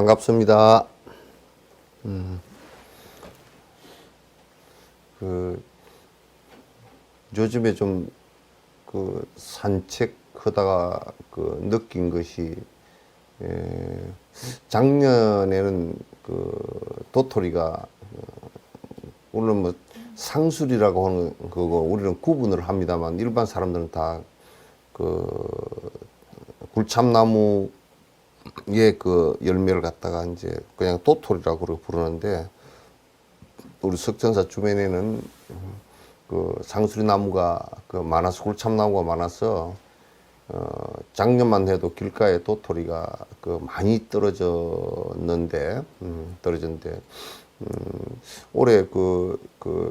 반갑습니다. 요즘에 좀 산책하다가 느낀 것이, 작년에는 도토리가, 물론 뭐 상술이라고 하는 그거 우리는 구분을 합니다만, 일반 사람들은 다 굴참나무의 열매를 갖다가 이제 그냥 도토리라고 부르는데, 우리 석전사 주변에는 상수리 나무가 많아서, 굴참나무가 많아서, 작년만 해도 길가에 도토리가 많이 떨어졌는데, 올해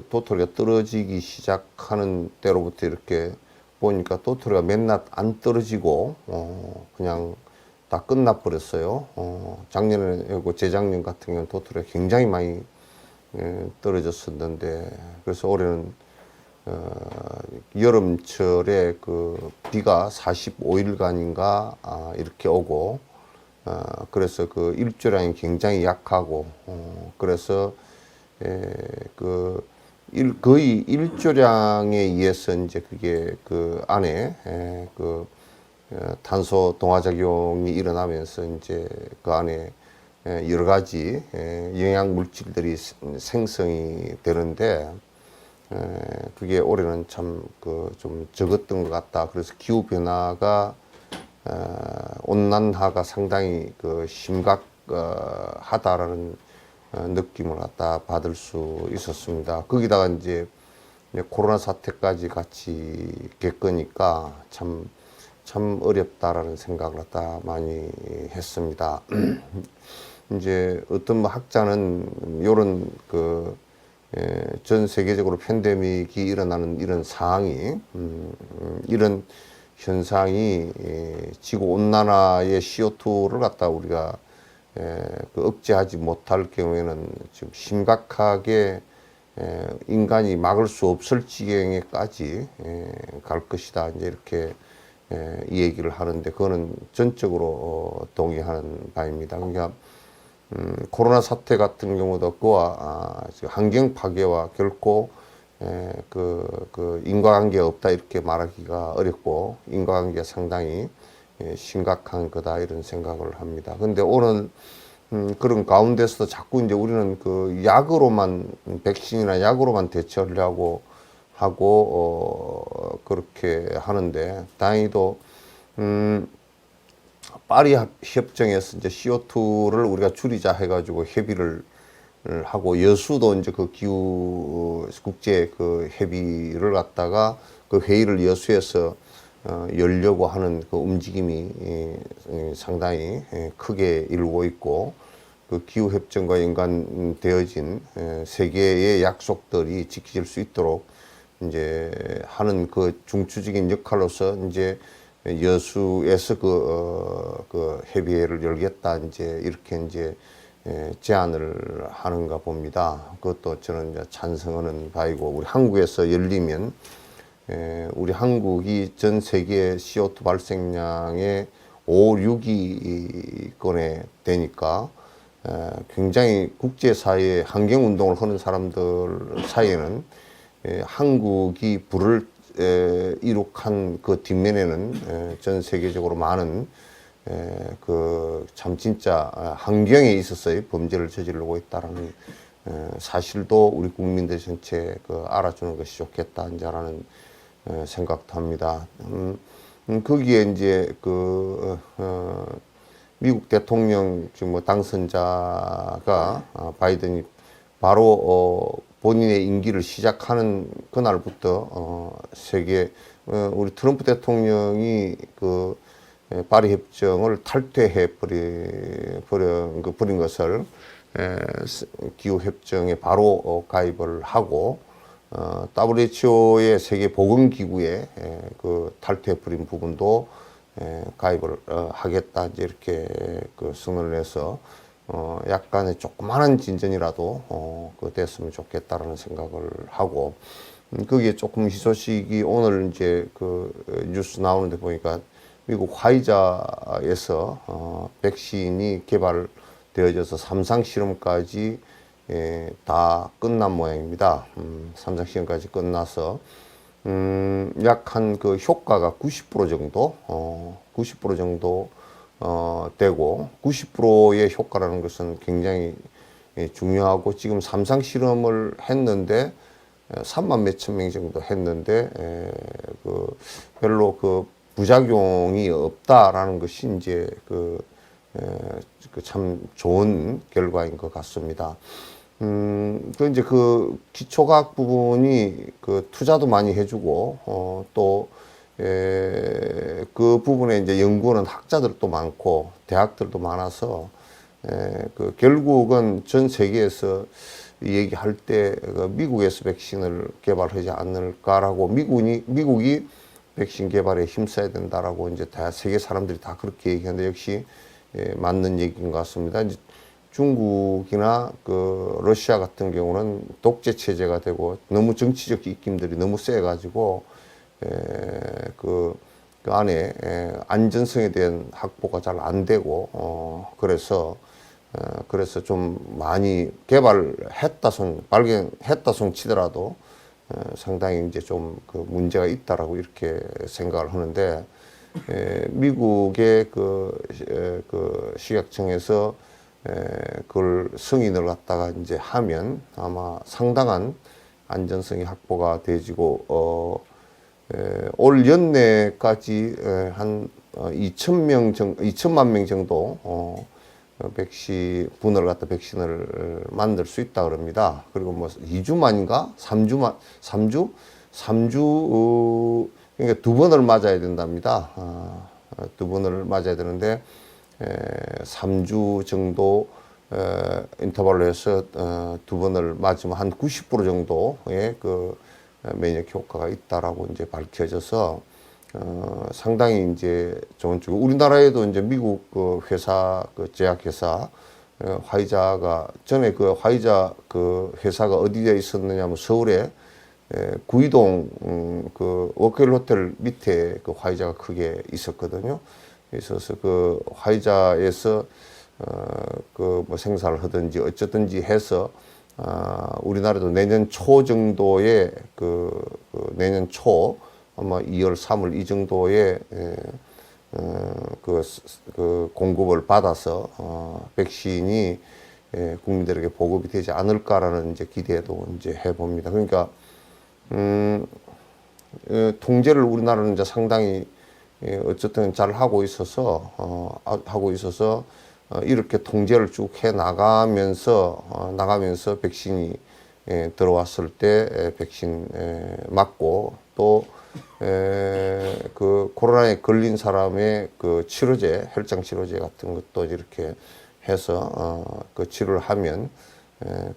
도토리가 떨어지기 시작하는 때로부터 이렇게 보니까 도토리가 맨날 안 떨어지고, 그냥 다 끝나버렸어요. 작년에, 재작년 같은 경우는 도토리가 굉장히 많이 떨어졌었는데, 그래서 올해는 여름철에 비가 45일간인가 이렇게 오고, 그래서 일조량이 굉장히 약하고, 그래서 거의 일조량에 의해서 이제 그게 안에 탄소 동화작용이 일어나면서 이제 안에 여러 가지 영양 물질들이 생성이 되는데, 그게 올해는 참 좀 적었던 것 같다. 그래서 기후 변화가, 온난화가 상당히 심각하다라는 느낌을 갖다 받을 수 있었습니다. 거기다가 이제 코로나 사태까지 같이 겪으니까 참 어렵다라는 생각을 갖다 많이 했습니다. 이제 어떤 학자는 요런 전 세계적으로 팬데믹이 일어나는 이런 상황이, 이런 현상이 지구 온난화의 CO2를 갖다 우리가 억제하지 못할 경우에는 지금 심각하게 인간이 막을 수 없을 지경에까지 갈 것이다. 이제 이렇게 이 얘기를 하는데, 그거는 전적으로 동의하는 바입니다. 그러니까 코로나 사태 같은 경우도 그와 환경 파괴와 결코 인과관계가 없다 이렇게 말하기가 어렵고, 인과관계가 상당히 심각한 거다 이런 생각을 합니다. 근데 오늘 그런 가운데서도 자꾸 이제 우리는 약으로만, 백신이나 약으로만 대처하려고 하고 그렇게 하는데, 다행히도 파리 협정에서 이제 CO2를 우리가 줄이자 해가지고 협의를 하고, 여수도 이제 기후 국제 협의를 갖다가 회의를 여수에서 열려고 하는 움직임이 상당히 크게 일고 있고, 기후 협정과 연관되어진 세계의 약속들이 지켜질 수 있도록 이제 하는 중추적인 역할로서 이제 여수에서 협의회를 열겠다 이제 이렇게 이제 제안을 하는가 봅니다. 그것도 저는 이제 찬성하는 바이고, 우리 한국에서 열리면 우리 한국이 전 세계 CO2 발생량의 5, 6위권에 되니까 굉장히 국제사회의 환경운동을 하는 사람들 사이에는 한국이 불을 이룩한 뒷면에는 전 세계적으로 많은 참 진짜 환경에 있어서의 범죄를 저지르고 있다라는 사실도 우리 국민들 전체 알아주는 것이 좋겠다 이제라는 생각도 합니다. 거기에 이제 미국 대통령 지금 당선자가 바이든이 바로 본인의 임기를 시작하는 그날부터 세계 우리 트럼프 대통령이 파리 협정을 탈퇴해 버린 것을 기후 협정에 바로 가입을 하고, WHO의 세계 보건기구에 탈퇴해 버린 부분도 가입을 하겠다 이제 이렇게 선언을 해서 약간의 조그마한 진전이라도 됐으면 좋겠다라는 생각을 하고, 거기에 조금 희소식이 오늘 이제 뉴스 나오는데 보니까 미국 화이자에서 백신이 되어져서 삼상 실험까지 다 끝난 모양입니다. 삼상 실험까지 끝나서 약 한 그 효과가 90% 정도, 90% 정도 되고 90%의 효과라는 것은 굉장히 중요하고 지금 삼상 실험을 했는데 3만 몇천 명 정도 했는데 그 별로 그 부작용이 없다라는 것이 이제 그 참 좋은 결과인 것 같습니다. 그 이제 그 기초과학 부분이 그 투자도 많이 해주고 또 그 부분에 이제 연구하는 학자들도 많고 대학들도 많아서 그 결국은 전 세계에서 얘기할 때 그 미국에서 백신을 개발하지 않을까라고 미국이 백신 개발에 힘써야 된다라고 이제 다 세계 사람들이 다 그렇게 얘기하는데 역시 맞는 얘기인 것 같습니다. 이제 중국이나 그 러시아 같은 경우는 독재 체제가 되고 너무 정치적 입김들이 너무 세가지고 그 안에 안전성에 대한 확보가 잘 안 되고 그래서 좀 많이 발견했다 손 치더라도 상당히 이제 좀 그 문제가 있다라고 이렇게 생각을 하는데 미국의 그 식약청에서 그걸 승인을 갖다가 이제 하면 아마 상당한 안전성이 확보가 되지고 올 연내까지 한 2천만 명 정도 백신을 만들 수 있다 그럽니다. 그리고 뭐 2주 만인가? 3주 그러니까 2번을 맞아야 된답니다. 2번을 맞아야 되는데 3주 정도 인터벌로 해서 2번을 맞으면 한 90% 정도의 그免疫 효과가 있다라고 이제 밝혀져서 상당히 이제 좋은 쪽. 우리나라에도 이제 미국 그 회사, 그 제약회사, 화이자가, 전에 그 화이자 그 회사가 어디에 있었느냐면 서울에 구이동 그 워크힐 호텔 밑에 그 화이자가 크게 있었거든요. 있어서 그 화이자에서 그 뭐 생산을 하든지 어쩌든지 해서 우리나라도 내년 초 정도에 내년 초 아마 2월, 3월 이 정도에 그 공급을 받아서 백신이 국민들에게 보급이 되지 않을까라는 이제 기대도 이제 해봅니다. 그러니까 통제를 우리나라는 이제 상당히 어쨌든 잘 하고 있어서 이렇게 통제를 쭉 해 나가면서 백신이 들어왔을 때 백신 맞고 또 그 코로나에 걸린 사람의 그 치료제, 혈장 치료제 같은 것도 이렇게 해서 그 치료를 하면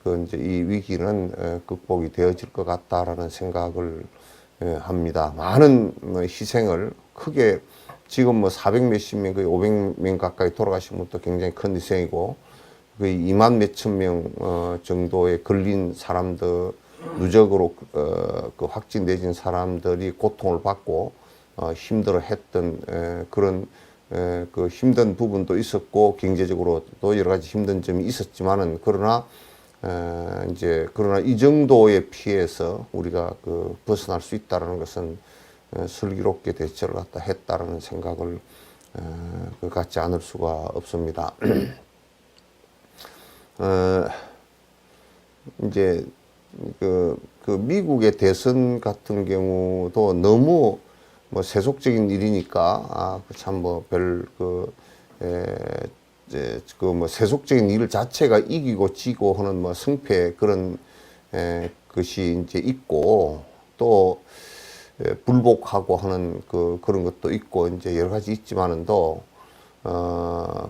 그 이제 이 위기는 극복이 되어질 것 같다라는 생각을 합니다. 많은 희생을 크게 지금 뭐 400 몇십 명, 거의 500명 가까이 돌아가신 것도 굉장히 큰 희생이고, 거의 2만 몇천 명 정도의 걸린 사람들, 누적으로 그 확진되진 사람들이 고통을 받고 힘들어했던 그런 그 힘든 부분도 있었고, 경제적으로도 여러 가지 힘든 점이 있었지만은 그러나 이 정도의 피해에서 우리가 그 벗어날 수 있다라는 것은 슬기롭게 대처를 갖다 했다라는 생각을 갖지 않을 수가 없습니다. 이제 그 미국의 대선 같은 경우도 너무 뭐 세속적인 일이니까 참 뭐 뭐 세속적인 일 자체가 이기고 지고 하는 뭐 승패 그런 것이 이제 있고 또 불복하고 하는 그런 것도 있고 이제 여러 가지 있지만은도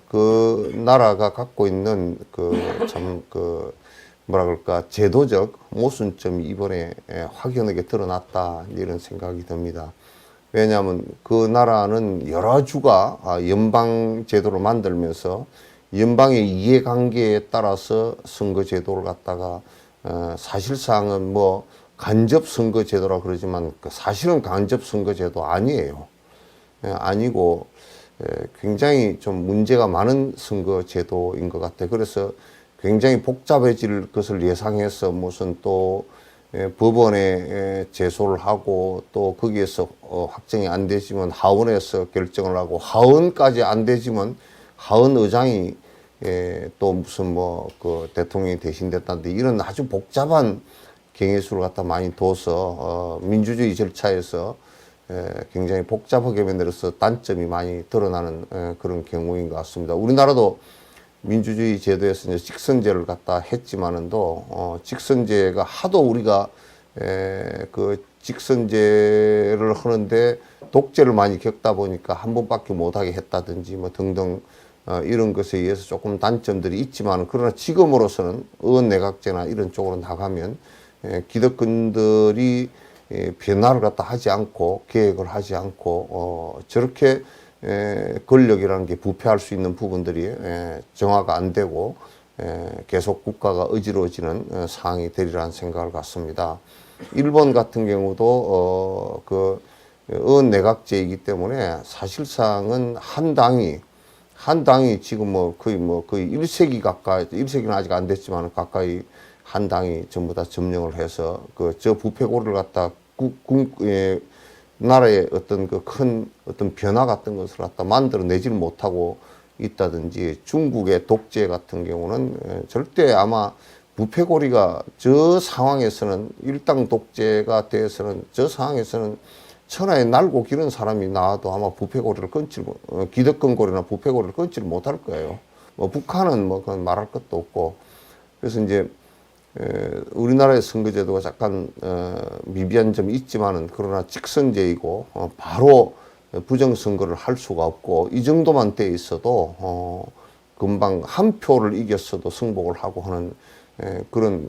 그 나라가 갖고 있는 뭐라 그럴까 제도적 모순점이 이번에 확연하게 드러났다 이런 생각이 듭니다. 왜냐하면 그 나라는 여러 주가 연방 제도를 만들면서 연방의 이해관계에 따라서 선거 제도를 갖다가 사실상은 뭐 간접 선거 제도라 그러지만 사실은 간접 선거 제도 아니에요. 아니고 굉장히 좀 문제가 많은 선거 제도인 것 같아요. 그래서 굉장히 복잡해질 것을 예상해서 무슨 또 법원에 제소를 하고 또 거기에서 확정이 안 되지만 하원에서 결정을 하고 하원까지 안 되지만 하원 의장이 또 무슨 뭐 그 대통령이 대신됐다는데 이런 아주 복잡한 경혜수를 갖다 많이 둬서 민주주의 절차에서 굉장히 복잡하게 만들어서 단점이 많이 드러나는 그런 경우인 것 같습니다. 우리나라도 민주주의 제도에서 이제 직선제를 갖다 했지만은도 직선제가 하도 우리가 그 직선제를 하는데 독재를 많이 겪다 보니까 한 번밖에 못하게 했다든지 뭐 등등 이런 것에 의해서 조금 단점들이 있지만 그러나 지금으로서는 의원내각제나 이런 쪽으로 나가면 기득권들이 변화를 갖다 하지 않고 계획을 하지 않고 저렇게 권력이라는 게 부패할 수 있는 부분들이 정화가 안 되고 계속 국가가 어지러워지는 상황이 되리라는 생각을 갖습니다. 일본 같은 경우도 그 의원내각제이기 때문에 사실상은 한 당이 지금 거의 1세기 가까이, 1세기는 아직 안 됐지만 가까이 한 당이 전부 다 점령을 해서 저 부패고를 갖다 나라의 어떤 그 큰 어떤 변화 같은 것을 갖다 만들어내질 못하고 있다든지 중국의 독재 같은 경우는 절대 아마 부패고리가 저 상황에서는 일당 독재가 돼서는 저 상황에서는 천하에 날고 기른 사람이 나와도 아마 부패고리를 기득권고리나 부패고리를 끊지를 못할 거예요. 뭐 북한은 뭐 그건 말할 것도 없고 그래서 이제 우리나라의 선거제도가 잠깐 미비한 점이 있지만은 그러나 직선제이고 바로 부정선거를 할 수가 없고 이 정도만 돼 있어도 금방 한 표를 이겼어도 승복을 하고 하는 그런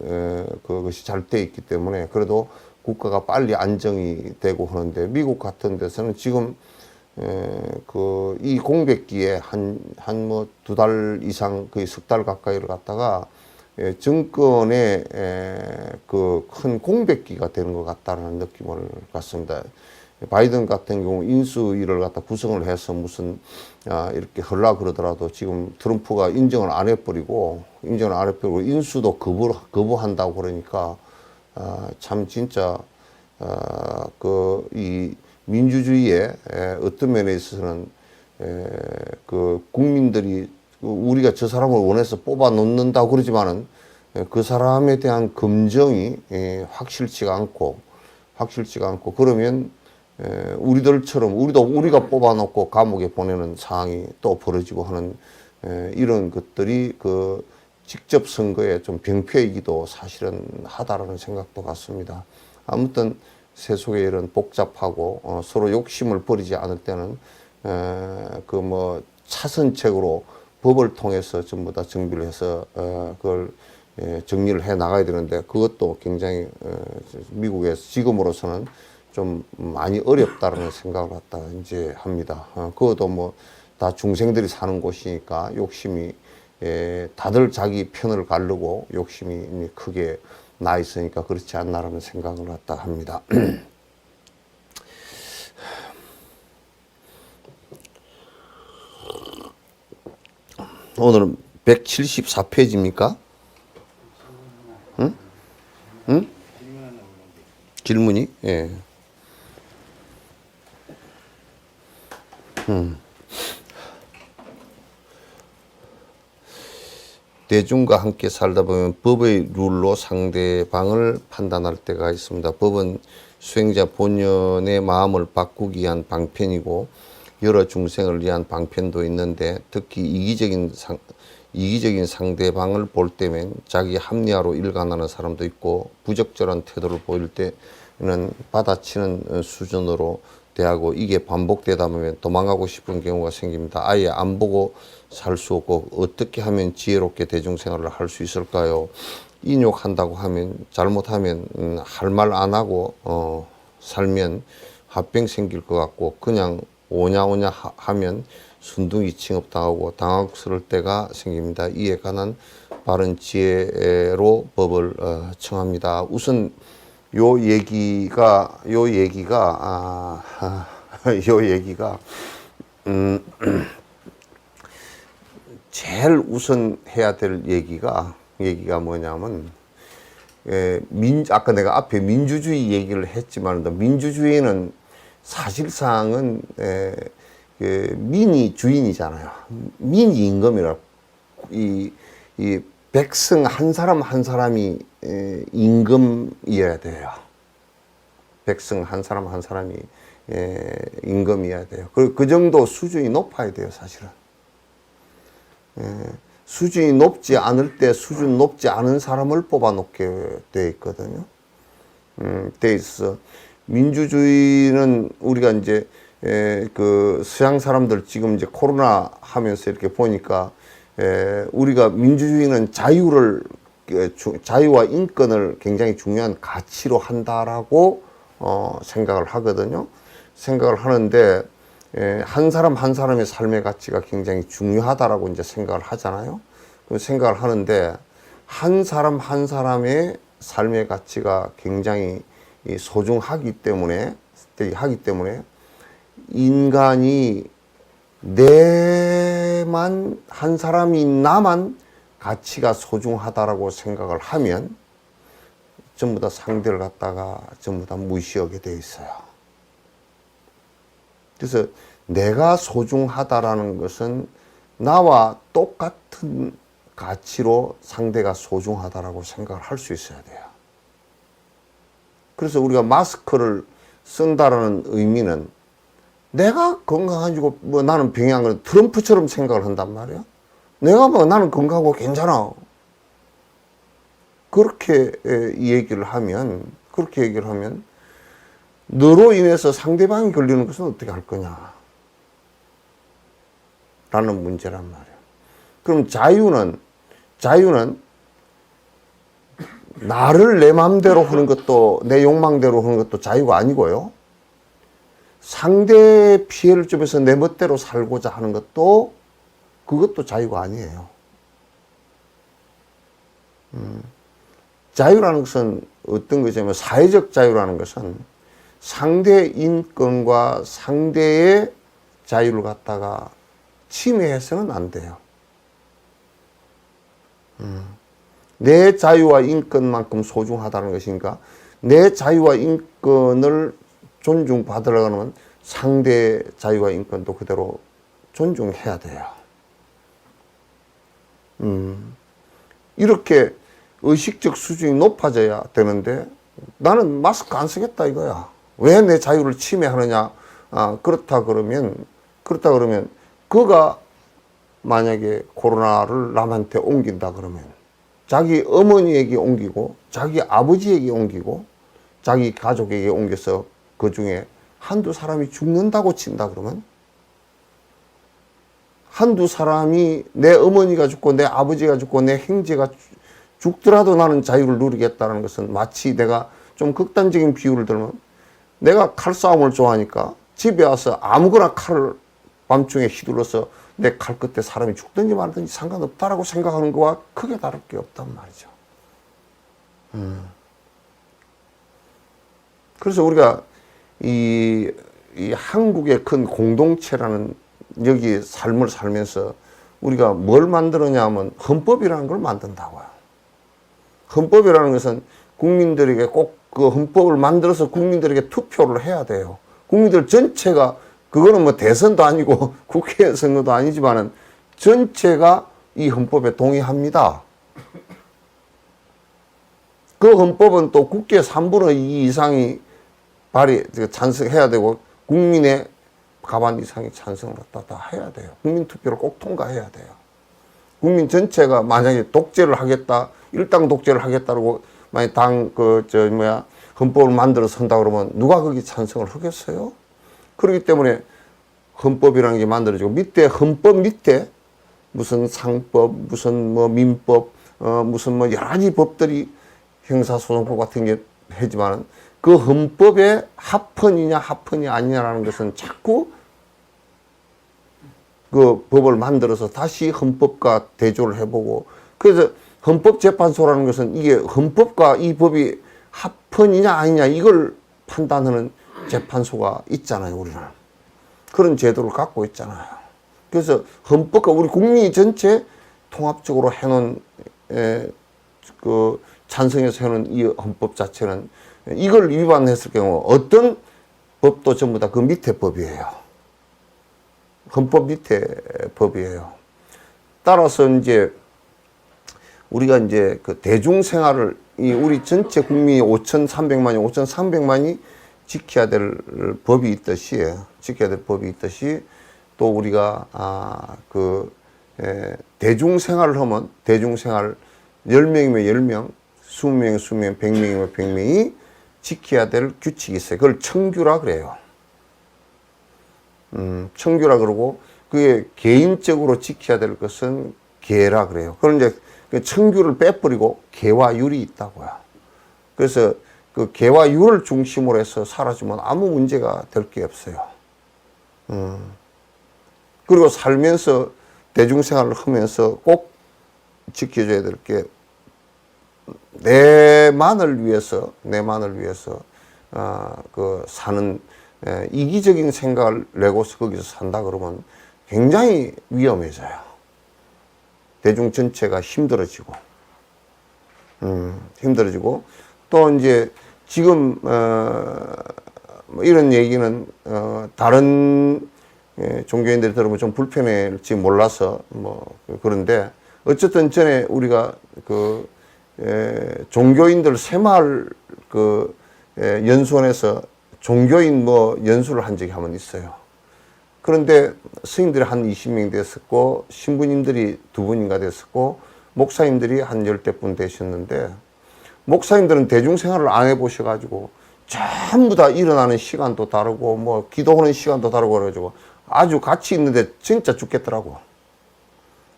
그것이 잘 돼 있기 때문에 그래도 국가가 빨리 안정이 되고 하는데 미국 같은 데서는 지금 이 공백기에 한 뭐 2달 이상 거의 석 달 가까이를 갖다가 정권의 그 큰 공백기가 되는 것 같다는 느낌을 갖습니다. 바이든 같은 경우 인수위를 갖다 구성을 해서 무슨 이렇게 하려고 그러더라도 지금 트럼프가 인정을 안 해버리고 인수도 거부한다고 그러니까 참 진짜 이 민주주의의 어떤 면에 있어서는 그 국민들이 우리가 저 사람을 원해서 뽑아 놓는다고 그러지만은 그 사람에 대한 검증이 확실치가 않고 그러면 우리들처럼 우리가 뽑아 놓고 감옥에 보내는 상황이 또 벌어지고 하는 이런 것들이 그 직접 선거에 좀 병폐이기도 사실은 하다라는 생각도 같습니다. 아무튼 세속의 이런 복잡하고 서로 욕심을 버리지 않을 때는 그 뭐 차선책으로 법을 통해서 전부 다 정비를 해서 그걸 정리를 해 나가야 되는데 그것도 굉장히 미국에서 지금으로서는 좀 많이 어렵다는 생각을 갖다 이제 합니다. 그것도 뭐 다 중생들이 사는 곳이니까 욕심이 다들 자기 편을 가르고 욕심이 크게 나 있으니까 그렇지 않나라는 생각을 갖다 합니다. 오늘은 174페이지입니까? 응? 응? 질문이? 예. 대중과 함께 살다 보면 법의 룰로 상대방을 판단할 때가 있습니다. 법은 수행자 본연의 마음을 바꾸기 위한 방편이고 여러 중생을 위한 방편도 있는데 특히 이기적인 상대방을 볼 때면 자기 합리화로 일관하는 사람도 있고 부적절한 태도를 보일 때는 받아치는 수준으로 대하고 이게 반복되다 보면 도망가고 싶은 경우가 생깁니다. 아예 안 보고 살 수 없고 어떻게 하면 지혜롭게 대중생활을 할 수 있을까요? 인욕한다고 하면 잘못하면 할 말 안 하고 살면 합병 생길 것 같고 그냥 오냐오냐 하면 순둥이 취급당하고 당황스러울 때가 생깁니다. 이에 관한 바른 지혜로 법을 청합니다. 우선 요 얘기가 제일 우선 해야 될 얘기가 뭐냐면, 아까 내가 앞에 민주주의 얘기를 했지만, 민주주의는 사실상은, 민이 주인이잖아요. 민이 임금이라, 이 백성 한 사람 한 사람이 임금이어야 돼요. 백성 한 사람 한 사람이 임금이어야 돼요. 그 정도 수준이 높아야 돼요, 사실은. 수준이 높지 않을 때 수준 높지 않은 사람을 뽑아놓게 돼 있거든요. 돼 있어. 민주주의는 우리가 이제 그 서양 사람들 지금 이제 코로나 하면서 이렇게 보니까 우리가 민주주의는 자유와 인권을 굉장히 중요한 가치로 한다라고 생각을 하거든요. 생각을 하는데 한 사람 한 사람의 삶의 가치가 굉장히 중요하다라고 이제 생각을 하잖아요. 그 생각을 하는데 한 사람 한 사람의 삶의 가치가 굉장히 소중하기 때문에 인간이 한 사람이 나만 가치가 소중하다라고 생각을 하면 전부 다 상대를 갖다가 전부 다 무시하게 돼 있어요. 그래서 내가 소중하다라는 것은 나와 똑같은 가치로 상대가 소중하다라고 생각을 할 수 있어야 돼요. 그래서 우리가 마스크를 쓴다라는 의미는 내가 건강하고 뭐 나는 병이한 건 트럼프처럼 생각을 한단 말이야. 내가 뭐 나는 건강하고 괜찮아. 그렇게 얘기를 하면 너로 인해서 상대방이 걸리는 것은 어떻게 할 거냐 라는 문제란 말이야. 그럼 자유는 나를 내 마음대로 하는 것도 내 욕망대로 하는 것도 자유가 아니고요. 상대의 피해를 주면서 내 멋대로 살고자 하는 것도 그것도 자유가 아니에요. 자유라는 것은 어떤 것이냐면 사회적 자유라는 것은 상대의 인권과 상대의 자유를 갖다가 침해해서는 안 돼요. 내 자유와 인권만큼 소중하다는 것인가? 내 자유와 인권을 존중받으려면 상대의 자유와 인권도 그대로 존중해야 돼요. 이렇게 의식적 수준이 높아져야 되는데 나는 마스크 안 쓰겠다 이거야. 왜 내 자유를 침해하느냐? 그렇다 그러면 그가 만약에 코로나를 남한테 옮긴다 그러면 자기 어머니에게 옮기고 자기 아버지에게 옮기고 자기 가족에게 옮겨서 그 중에 한두 사람이 죽는다고 친다 그러면 한두 사람이 내 어머니가 죽고 내 아버지가 죽고 내 형제가 죽더라도 나는 자유를 누리겠다는 것은 마치 내가 좀 극단적인 비유를 들면 내가 칼싸움을 좋아하니까 집에 와서 아무거나 칼을 밤중에 휘둘러서 내 칼 끝에 사람이 죽든지 말든지 상관없다라고 생각하는 거와 크게 다를 게 없단 말이죠. 그래서 우리가 이 한국의 큰 공동체라는 여기 삶을 살면서 우리가 뭘 만들었냐 하면 헌법이라는 걸 만든다고요. 헌법이라는 것은 국민들에게 꼭 그 헌법을 만들어서 국민들에게 투표를 해야 돼요. 국민들 전체가 그거는 뭐 대선도 아니고 국회 선거도 아니지만은 전체가 이 헌법에 동의합니다. 그 헌법은 또 국회 3분의 2 이상이 찬성해야 되고 국민의 과반 이상이 찬성을 다 해야 돼요. 국민 투표를 꼭 통과해야 돼요. 국민 전체가 만약에 독재를 하겠다, 일당 독재를 하겠다고 만약 헌법을 만들어서 한다 그러면 누가 거기 찬성을 하겠어요? 그렇기 때문에 헌법이라는 게 만들어지고 밑에 헌법 밑에 무슨 상법, 무슨 뭐 민법, 무슨 뭐 여러 가지 법들이 형사소송법 같은 게 하지만 그 헌법에 합헌이냐 합헌이 아니냐라는 것은 자꾸 그 법을 만들어서 다시 헌법과 대조를 해보고 그래서 헌법재판소라는 것은 이게 헌법과 이 법이 합헌이냐 아니냐 이걸 판단하는 재판소가 있잖아요, 우리는. 그런 제도를 갖고 있잖아요. 그래서 헌법과 우리 국민 전체 통합적으로 해놓은 그 찬성해서 해놓은 이 헌법 자체는 이걸 위반했을 경우 어떤 법도 전부 다 그 밑에 법이에요. 헌법 밑에 법이에요. 따라서 이제 우리가 이제 그 대중생활을 우리 전체 국민이 5,300만이 지켜야 될 법이 있듯이 또 우리가 대중생활을 하면 대중생활 10명이면 10명, 20명이면 20명, 100명이면 100명이 지켜야 될 규칙이 있어요. 그걸 청규라 그래요. 청규라 그러고 그게 개인적으로 지켜야 될 것은 계라 그래요. 그런 이제 청규를 빼버리고 계와 율이 있다고요. 그래서 그 계와 율을 중심으로 해서 살아주면 아무 문제가 될 게 없어요. 그리고 살면서 대중생활을 하면서 꼭 지켜줘야 될 게 내만을 위해서 그 사는 이기적인 생각을 내고서 거기서 산다 그러면 굉장히 위험해져요. 대중 전체가 힘들어지고 또 이제 지금 뭐 이런 얘기는 다른 종교인들이 들으면 좀 불편할지 몰라서 뭐 그런데 어쨌든 전에 우리가 그 종교인들 새마을 그 연수원에서 종교인 뭐 연수를 한 적이 한 번 있어요. 그런데 스님들이 한 20명 됐었고 신부님들이 2분인가 됐었고 목사님들이 한 10대 되셨는데 목사님들은 대중생활을 안 해보셔가지고 전부 다 일어나는 시간도 다르고 뭐 기도하는 시간도 다르고 그래가지고 아주 같이 있는데 진짜 죽겠더라고.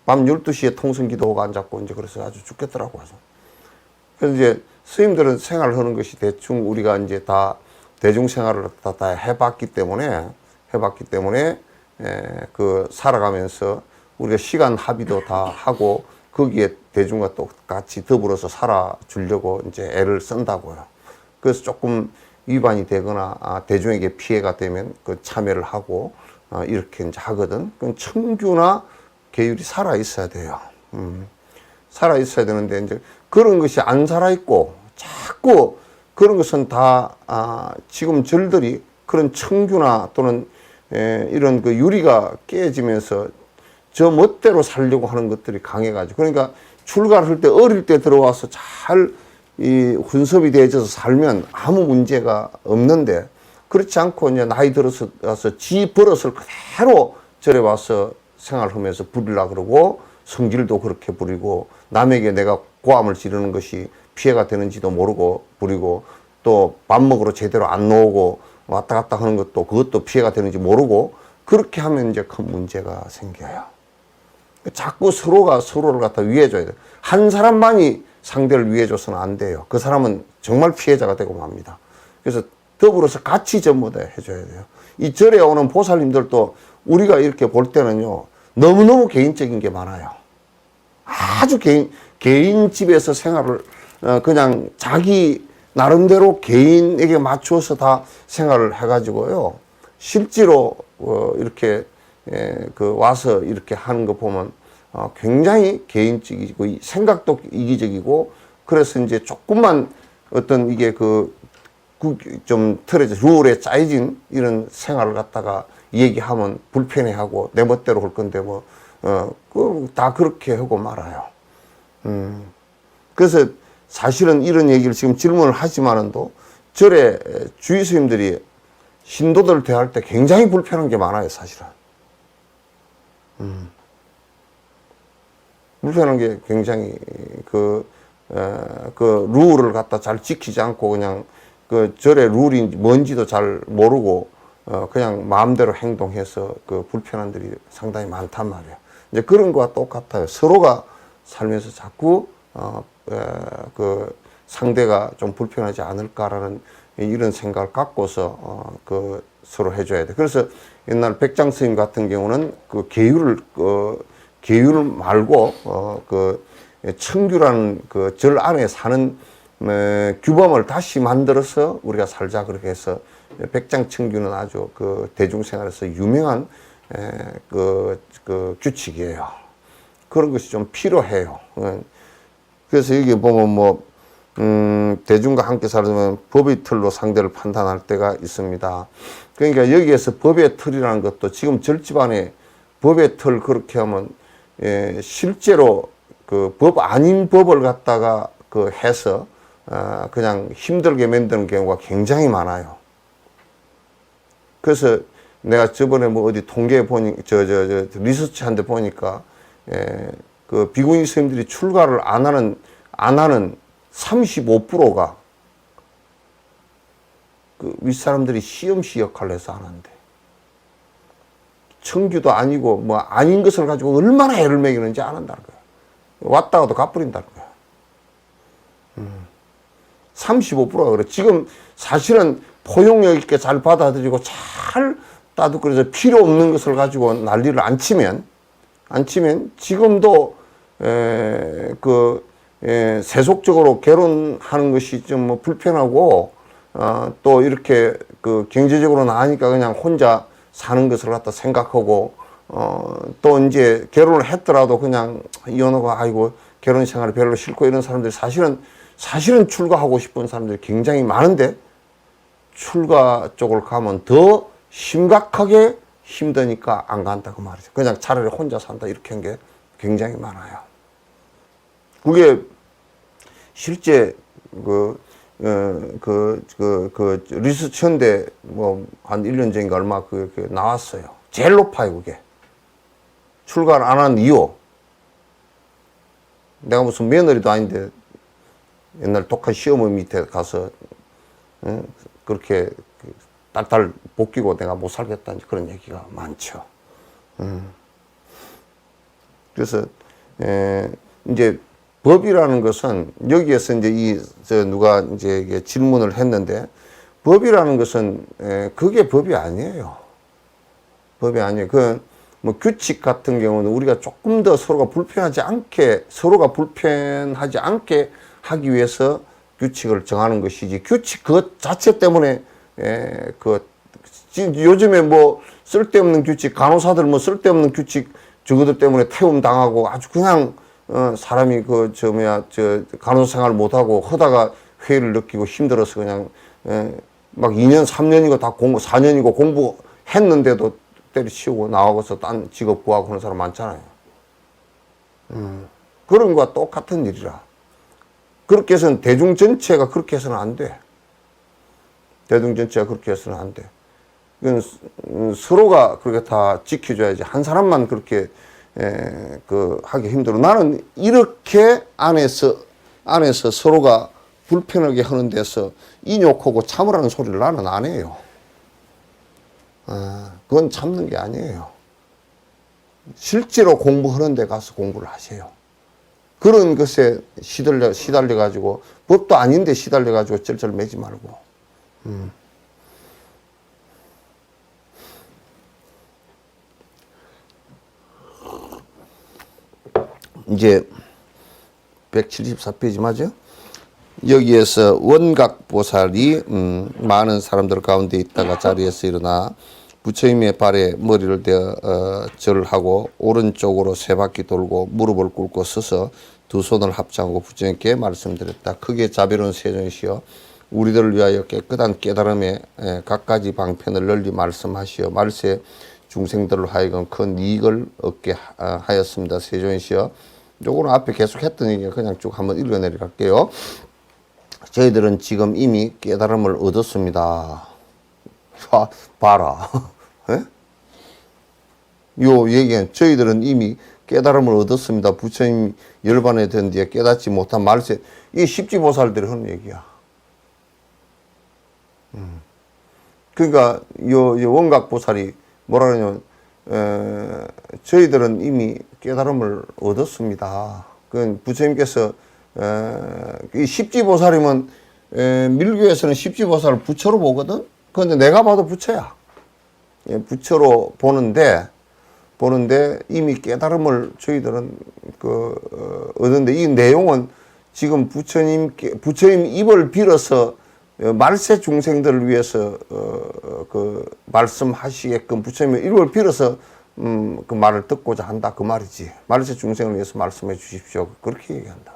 밤 12시에 통성기도가 앉았고 이제 그래서 아주 죽겠더라고. 그래서 이제 스님들은 생활을 하는 것이 대충 우리가 이제 다 대중생활을 다 해봤기 때문에 그 살아가면서 우리가 시간 합의도 다 하고 거기에 대중과 또 같이 더불어서 살아주려고 이제 애를 쓴다고요. 그래서 조금 위반이 되거나 대중에게 피해가 되면 그 참여를 하고 이렇게 이제 하거든. 그럼 청규나 계율이 살아 있어야 돼요. 살아 있어야 되는데 이제 그런 것이 안 살아 있고 자꾸 그런 것은 다 지금 절들이 그런 청규나 또는 이런 그 유리가 깨지면서 저 멋대로 살려고 하는 것들이 강해가지고 그러니까 출가를 할 때 어릴 때 들어와서 잘 이 훈섭이 되어져서 살면 아무 문제가 없는데 그렇지 않고 이제 나이 들어서 와서 지 버릇을 그대로 절에 와서 생활하면서 부리려고 그러고 성질도 그렇게 부리고 남에게 내가 고함을 지르는 것이 피해가 되는지도 모르고 부리고 또 밥 먹으러 제대로 안 나오고 왔다 갔다 하는 것도 그것도 피해가 되는지 모르고 그렇게 하면 이제 큰 문제가 생겨요. 자꾸 서로가 서로를 갖다 위해줘야 돼요. 한 사람만이 상대를 위해줘서는 안 돼요. 그 사람은 정말 피해자가 되고 맙니다. 그래서 더불어서 같이 전부 다 해줘야 돼요. 이 절에 오는 보살님들도 우리가 이렇게 볼 때는요, 너무너무 개인적인 게 많아요. 아주 개인 집에서 생활을, 그냥 자기 나름대로 개인에게 맞추어서 다 생활을 해가지고요. 실제로, 이렇게, 와서 이렇게 하는 거 보면, 굉장히 개인적이고, 생각도 이기적이고, 그래서 이제 조금만 어떤 이게 좀 틀어져, 룰에 짜여진 이런 생활을 갖다가 얘기하면 불편해하고, 내 멋대로 할 건데, 다 그렇게 하고 말아요. 그래서 사실은 이런 얘기를 지금 질문을 하지만은도, 절에 주의 스님들이 신도들 대할 때 굉장히 불편한 게 많아요, 사실은. 불편한 게 굉장히 그 룰을 갖다 잘 지키지 않고 그냥 그 절의 룰이 뭔지도 잘 모르고 그냥 마음대로 행동해서 그 불편함들이 상당히 많단 말이에요. 이제 그런 거와 똑같아요. 서로가 살면서 자꾸 그 상대가 좀 불편하지 않을까라는 이런 생각을 갖고서 서로 해줘야 돼. 그래서 옛날 백장 스님 같은 경우는 그 계율 말고 청규라는 그 절 안에 사는 규범을 다시 만들어서 우리가 살자 그렇게 해서 백장청규는 아주 그 대중생활에서 유명한 그 규칙이에요. 그런 것이 좀 필요해요. 그래서 여기 보면 뭐 대중과 함께 살면 법의 틀로 상대를 판단할 때가 있습니다. 그러니까 여기에서 법의 틀이라는 것도 지금 절집안에 법의 틀 그렇게 하면 실제로 그 법 아닌 법을 갖다가 그 해서 그냥 힘들게 만드는 경우가 굉장히 많아요. 그래서 내가 저번에 뭐 어디 통계 보니 저 리서치 한데 보니까 그 비구니 선생님들이 출가를 안 하는 35%가 그 윗사람들이 시험시 역할을 해서 안 한대. 청규도 아니고 뭐 아닌 것을 가지고 얼마나 애를 먹이는지 안 한다는 거야. 왔다가도 갚버린다는 거야. 35%가 그래. 지금 사실은 포용력 있게 잘 받아들이고 잘 따뜻거려서 필요 없는 것을 가지고 난리를 안 치면 지금도 세속적으로 결혼하는 것이 좀 뭐 불편하고 또 이렇게 그 경제적으로 나으니까 그냥 혼자 사는 것을 갖다 생각하고 또 이제 결혼을 했더라도 그냥 이혼하고 아이고 결혼 생활이 별로 싫고 이런 사람들이 사실은 출가하고 싶은 사람들이 굉장히 많은데 출가 쪽을 가면 더 심각하게 힘드니까 안 간다고 말이죠. 그냥 차라리 혼자 산다 이렇게 한 게 굉장히 많아요. 그게 실제 리서치 현대 뭐 한 1년 전인가 얼마 그게 나왔어요. 제일 높아요, 그게. 출가를 안 한 이유. 내가 무슨 며느리도 아닌데 옛날 독한 시어머니 밑에 가서 그렇게 딸딸 볶이고 내가 못 살겠다는 그런 얘기가 많죠. 그래서 이제 법이라는 것은 여기에서 이제 누가 이제 이게 질문을 했는데 법이라는 것은 그게 법이 아니에요. 법이 아니에요. 뭐 규칙 같은 경우는 우리가 조금 더 서로가 불편하지 않게 하기 위해서 규칙을 정하는 것이지 규칙 그것 자체 때문에 요즘에 뭐 쓸데없는 규칙 간호사들 뭐 쓸데없는 규칙 저거들 때문에 퇴원 당하고 아주 그냥 사람이 간호사 생활 못하고 하다가 회의를 느끼고 힘들어서 그냥 막 2년 3년이고 다 4년이고 공부했는데도 때려치우고 나와서 딴 직업 구하고 그런 사람 많잖아요. 그런 거와 똑같은 일이라. 그렇게 해서는 대중 전체가 그렇게 해서는 안 돼. 대중 전체가 그렇게 해서는 안 돼. 이건 서로가 그렇게 다 지켜줘야지. 한 사람만 그렇게 하기 힘들어. 나는 이렇게 안에서 서로가 불편하게 하는 데서 인욕하고 참으라는 소리를 나는 안 해요. 그건 참는 게 아니에요. 실제로 공부하는 데 가서 공부를 하세요. 그런 것에 시달려가지고, 법도 아닌데 시달려가지고 쩔쩔 매지 말고. 이제 174페이지 맞아요? 여기에서 원각보살이 많은 사람들 가운데 있다가 자리에서 일어나 부처님의 발에 머리를 대어 절을 하고 오른쪽으로 세 바퀴 돌고 무릎을 꿇고 서서 두 손을 합장하고 부처님께 말씀드렸다. 크게 자비로운 세존이시여 우리들을 위하여 깨끗한 깨달음에 갖가지 방편을 널리 말씀하시어 말세 중생들을 하여금 큰 이익을 얻게 하였습니다. 세존이시여. 요거는 앞에 계속 했던 얘기가 그냥 쭉 한번 읽어내려 갈게요. 저희들은 지금 이미 깨달음을 얻었습니다. 봐라. 요 얘기는 저희들은 이미 깨달음을 얻었습니다. 부처님 열반에 된 뒤에 깨닫지 못한 말세. 이게 십지보살들이 하는 얘기야. 그러니까 요 원각보살이 뭐라 그러냐면 저희들은 이미 깨달음을 얻었습니다. 그 부처님께서 이 십지보살이면 밀교에서는 십지보살을 부처로 보거든. 그런데 내가 봐도 부처야. 부처로 보는데 이미 깨달음을 저희들은 얻었는데 이 내용은 지금 부처님 입을 빌어서 말세 중생들을 위해서 그 말씀하시게끔 부처님의 입을 빌어서 그 말을 듣고자 한다 그 말이지. 말세 중생을 위해서 말씀해 주십시오. 그렇게 얘기한다.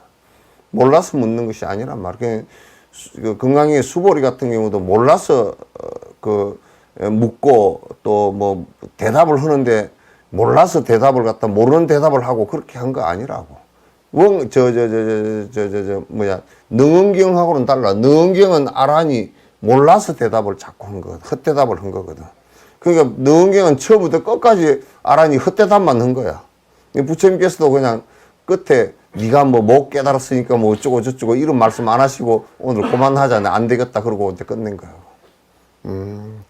몰라서 묻는 것이 아니란 말이야. 그 건강의 수보리 같은 경우도 몰라서 그 묻고 또 뭐 대답을 하는데 몰라서 대답을 갖다 모르는 대답을 하고 그렇게 한 거 아니라고. 능언경하고는 달라. 능언경은 아란이 몰라서 대답을 자꾸 한 거거든. 헛대답을 한 거거든. 그러니까 능언경은 처음부터 끝까지 아란이 헛대답만 한 거야. 부처님께서도 그냥 끝에 네가 뭐 못 깨달았으니까 뭐 어쩌고 저쩌고 이런 말씀 안 하시고 오늘 그만하자. 안 되겠다. 그러고 이제 끝낸 거야.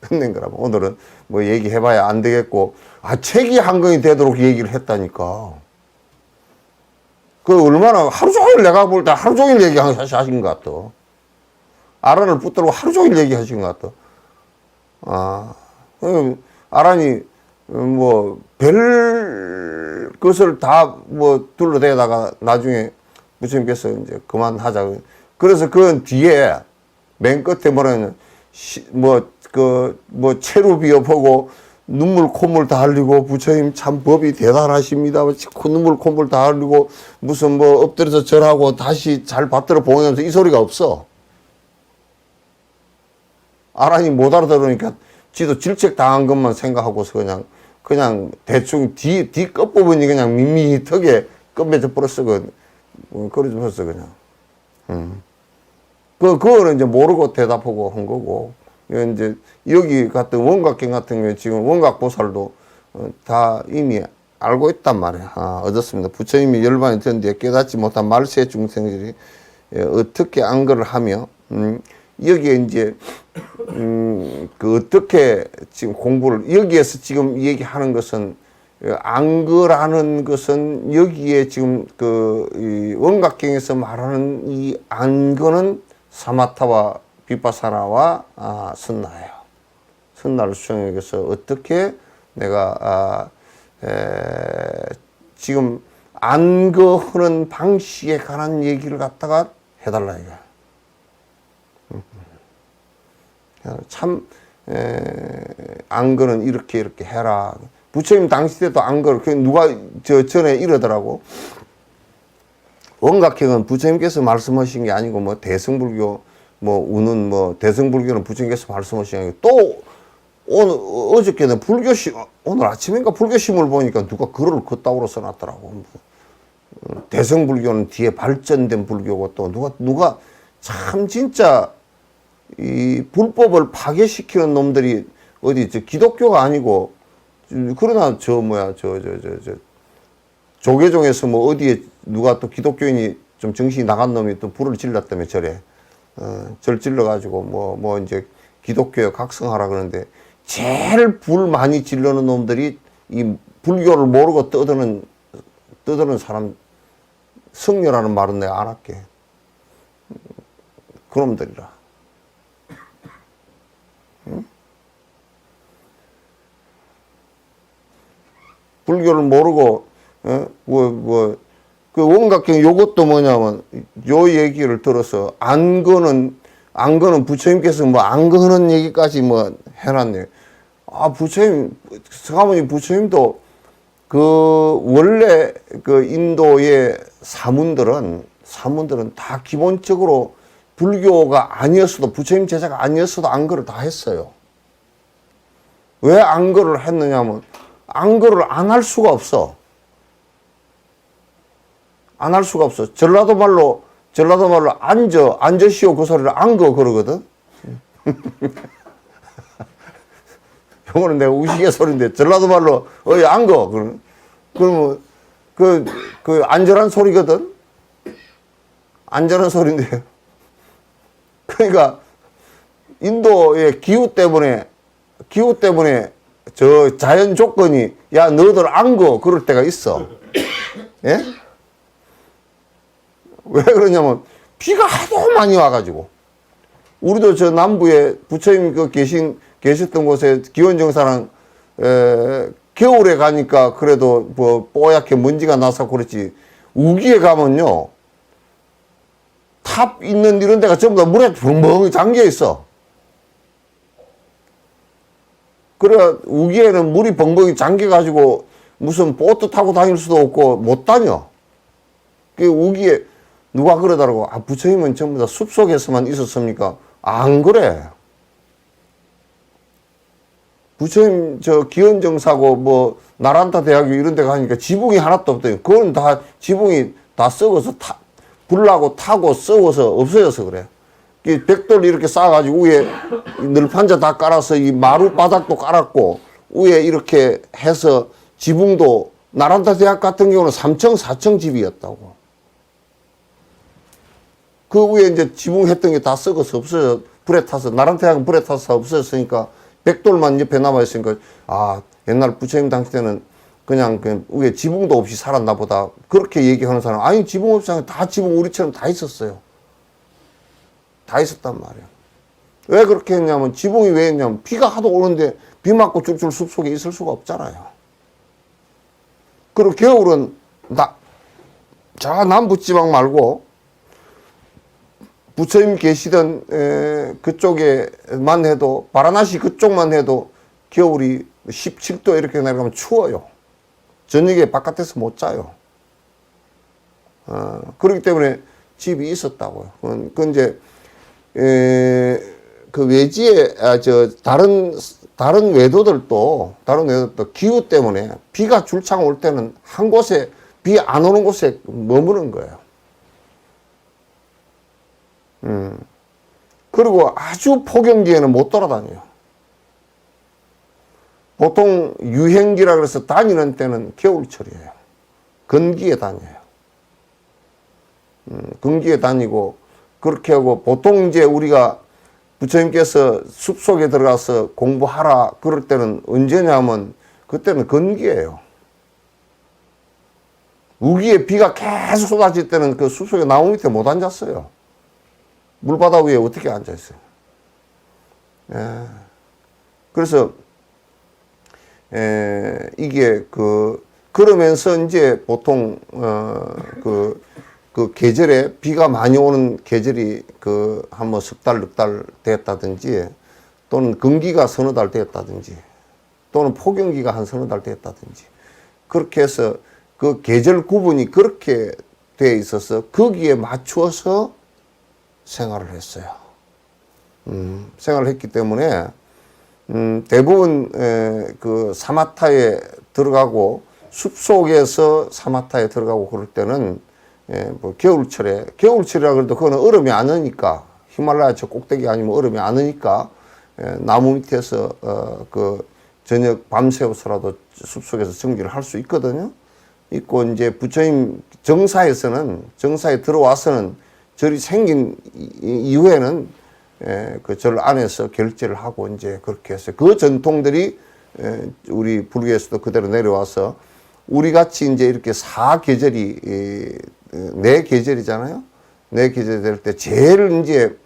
끝낸 거라고. 오늘은 뭐 얘기해봐야 안 되겠고, 책이 한 권이 되도록 얘기를 했다니까. 그 얼마나 하루 종일 내가 볼 때 하루 종일 얘기하신 것 같아. 아란을 붙들고 하루 종일 얘기하신 것 같아. 아란이 뭐 별 것을 다 뭐 둘러대다가 나중에 부처님께서 이제 그만하자. 그래서 그 뒤에 맨 끝에 뭐라냐, 채로 비어보고 눈물 콧물 다 흘리고 부처님 참 법이 대단하십니다. 눈물 콧물 다 흘리고 무슨 뭐 엎드려서 절하고 다시 잘 받들어 보면서 이 소리가 없어. 아란이 못 알아들으니까 지도 질책 당한 것만 생각하고서 그냥 대충 뒤 끝부분이 그냥 밋밋하게 끝맺어 버렸어. 그러지 벌써 그냥. 그거는 이제 모르고 대답하고 한 거고. 이제 여기 같은 원각경 같은 경우에 지금 원각보살도 다 이미 알고 있단 말이야. 얻었습니다. 부처님이 열반이 되는데 깨닫지 못한 말세 중생들이 어떻게 안거를 하며 여기에 이제 그 어떻게 지금 공부를 여기에서 지금 얘기하는 것은 안거라는 것은 여기에 지금 이 원각경에서 말하는 이 안거는 사마타와 비파사나와 선나예요. 선나를 수행해서 어떻게 내가 지금 안거하는 방식에 관한 얘기를 갖다가 해달라 이거. 참 안거는 이렇게 해라. 부처님 당시 때도 안거를 누가 전에 이러더라고. 원각형은 부처님께서 말씀하신 게 아니고 뭐 대승불교 우는 대승불교는 부처님께서 말씀하신 게 아니고 또 오늘 어저께는 오늘 아침인가 불교심을 보니까 누가 글을 그따구로 써놨더라고. 대승불교는 뒤에 발전된 불교고 또 누가 참 진짜 이 불법을 파괴시키는 놈들이 어디 기독교가 아니고 그러나 조계종에서 어디에 누가 또 기독교인이 좀 정신이 나간 놈이 또 불을 질렀다며 절에 절 질러가지고 이제 기독교에 각성하라 그러는데 제일 불 많이 질러는 놈들이 이 불교를 모르고 떠드는 사람 성녀라는 말은 내가 안 할게. 그놈들이라. 응? 불교를 모르고 그 원각경 요것도 뭐냐면 요 얘기를 들어서 안거는 부처님께서 안거하는 얘기까지 해놨네. 부처님 성하모니 부처님도 원래 인도의 사문들은 다 기본적으로 불교가 아니었어도 부처님 제자가 아니었어도 안거를 다 했어요. 왜 안거를 했느냐면 안거를 안 할 수가 없어. 안 할 수가 없어. 전라도 말로 앉으시오 그 소리를 안거 그러거든. 요거는 내가 우스갯소리인데 전라도 말로 안거 그러면 그 안전한 소리거든. 안전한 소리인데 그러니까 인도의 기후 때문에 저 자연 조건이 야 너희들 안거 그럴 때가 있어. 예? 왜 그러냐면 비가 하도 많이 와가지고 우리도 저 남부에 부처님 계셨던 곳에 기원정사랑 겨울에 가니까 그래도 뽀얗게 먼지가 나서 그렇지 우기에 가면요 탑 있는 이런 데가 전부 다 물에 벙벙이 잠겨 있어. 그래, 우기에는 물이 벙벙이 잠겨가지고 무슨 보트 타고 다닐 수도 없고 못 다녀. 그 우기에 누가 그러더라고. 아, 부처님은 전부 다 숲속에서만 있었습니까? 안 그래. 부처님 저 기원정사고 뭐 나란타 대학교 이런 데 가니까 지붕이 하나도 없대요. 그건 다 지붕이 다 썩어서 불나고 타고 썩어서 없어져서 그래. 벽돌 이렇게 쌓아가지고 위에 늘판자 다 깔아서 이 마루 바닥도 깔았고 위에 이렇게 해서 지붕도 나란타 대학 같은 경우는 3층, 4층 집이었다고. 그 위에 이제 지붕 했던 게 다 썩어서 없어져 불에 타서 나란타 대학은 불에 타서 없어졌으니까 벽돌만 옆에 남아있으니까 아 옛날 부처님 당시 때는 그냥 그 위에 지붕도 없이 살았나 보다 그렇게 얘기하는 사람 아니 지붕 없이 다 지붕 우리처럼 다 있었어요. 다 있었단 말이야. 왜 그렇게 했냐면 지붕이 왜 했냐면 비가 하도 오는데 비 맞고 줄줄 숲속에 있을 수가 없잖아요. 그리고 겨울은 저 남부지방 말고 부처님 계시던 그쪽에만 해도 바라나시 그쪽만 해도 겨울이 17도 이렇게 내려가면 추워요. 저녁에 바깥에서 못 자요. 그렇기 때문에 집이 있었다고요. 그 이제 그 외지에 다른 외도들도 기후 때문에 비가 줄창 올 때는 한 곳에 비 안 오는 곳에 머무는 거예요. 그리고 아주 폭염기에는 못 돌아다녀요. 보통 유행기라 그래서 다니는 때는 겨울철이에요. 건기에 다녀요. 건기에 다니고 그렇게 하고 보통 이제 우리가 부처님께서 숲속에 들어가서 공부하라 그럴 때는 언제냐면 그때는 건기예요. 우기에 비가 계속 쏟아질 때는 그 숲속에 나무 밑에 못 앉았어요. 물바다 위에 어떻게 앉아있어요. 그래서 이게 그러면서 이제 보통 그 계절에 비가 많이 오는 계절이 한번 석 달, 넉 달 됐다든지 또는 건기가 서너 달 됐다든지 또는 폭염기가 한 서너 달 됐다든지 그렇게 해서 그 계절 구분이 그렇게 돼 있어서 거기에 맞추어서 생활을 했어요. 생활을 했기 때문에 대부분 그 사마타에 들어가고 숲속에서 사마타에 들어가고 그럴 때는 뭐 겨울철이라 그래도 그거는 얼음이 안 오니까 히말라야 저 꼭대기 아니면 얼음이 안 오니까 나무 밑에서 그 저녁 밤새워서라도 숲속에서 정기를 할 수 있거든요. 있고 이제 부처님 정사에 들어와서는 절이 생긴 이후에는 그 절 안에서 결제를 하고 이제 그렇게 했어요. 그 전통들이 우리 불교에서도 그대로 내려와서 우리 같이 이제 이렇게 사계절이 네 계절이잖아요. 네 계절이 될 때 제일 이제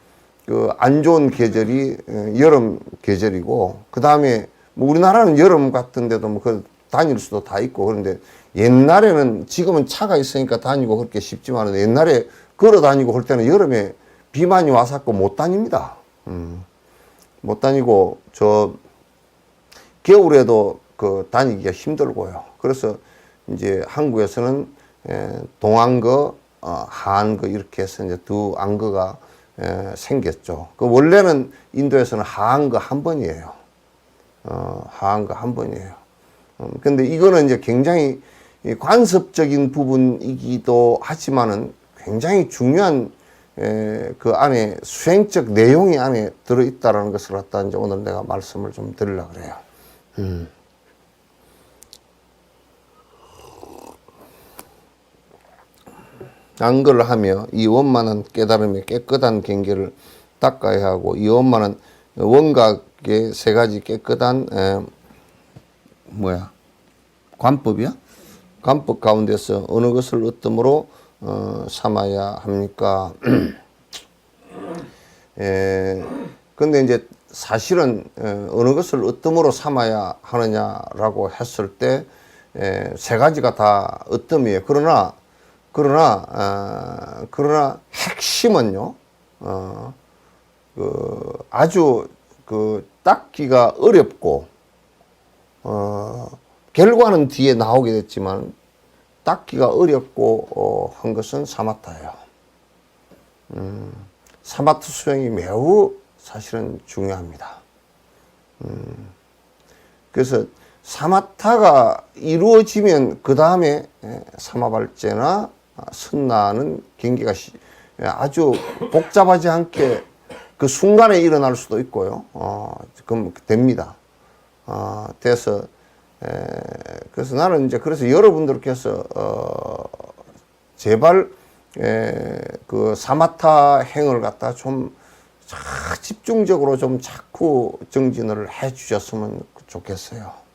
그 안 좋은 계절이 여름 계절이고 그 다음에 뭐 우리나라는 여름 같은데도 뭐 그 다닐 수도 다 있고 그런데 옛날에는 지금은 차가 있으니까 다니고 그렇게 쉽지만 옛날에 걸어 다니고 할 때는 여름에 비 많이 와서 못 다닙니다. 못 다니고 겨울에도 다니기가 힘들고요. 그래서 이제 한국에서는 동안거, 하안거 이렇게 해서 이제 두 안거가 생겼죠. 원래는 인도에서는 하안거 한 번이에요. 하안거 한 번이에요. 근데 이거는 이제 굉장히 관습적인 부분이기도 하지만은 굉장히 중요한 그 안에 수행적 내용이 안에 들어있다라는 것을 갖다 이제 오늘 내가 말씀을 좀 드리려고 그래요. 안거를 하며 이 원만한 깨달음의 깨끗한 경계를 닦아야 하고 이 원만한 원각의 세 가지 깨끗한 관법이야? 관법 가운데서 어느 것을 어뜸으로 삼아야 합니까? 근데 이제 사실은 어느 것을 어뜸으로 삼아야 하느냐라고 했을 때 세 가지가 다 어뜸이에요. 그러나 그러나 핵심은요, 아주 닦기가 어렵고, 결과는 뒤에 나오게 됐지만, 닦기가 어렵고, 한 것은 사마타예요. 사마타 수행이 매우 사실은 중요합니다. 그래서 사마타가 이루어지면 그 다음에 사마발제나 선나는 경계가 아주 복잡하지 않게 그 순간에 일어날 수도 있고요. 그럼 됩니다. 그래서 나는 이제 그래서 여러분들께서 제발 그 사마타 행을 갖다 좀 집중적으로 좀 자꾸 정진을 해 주셨으면 좋겠어요.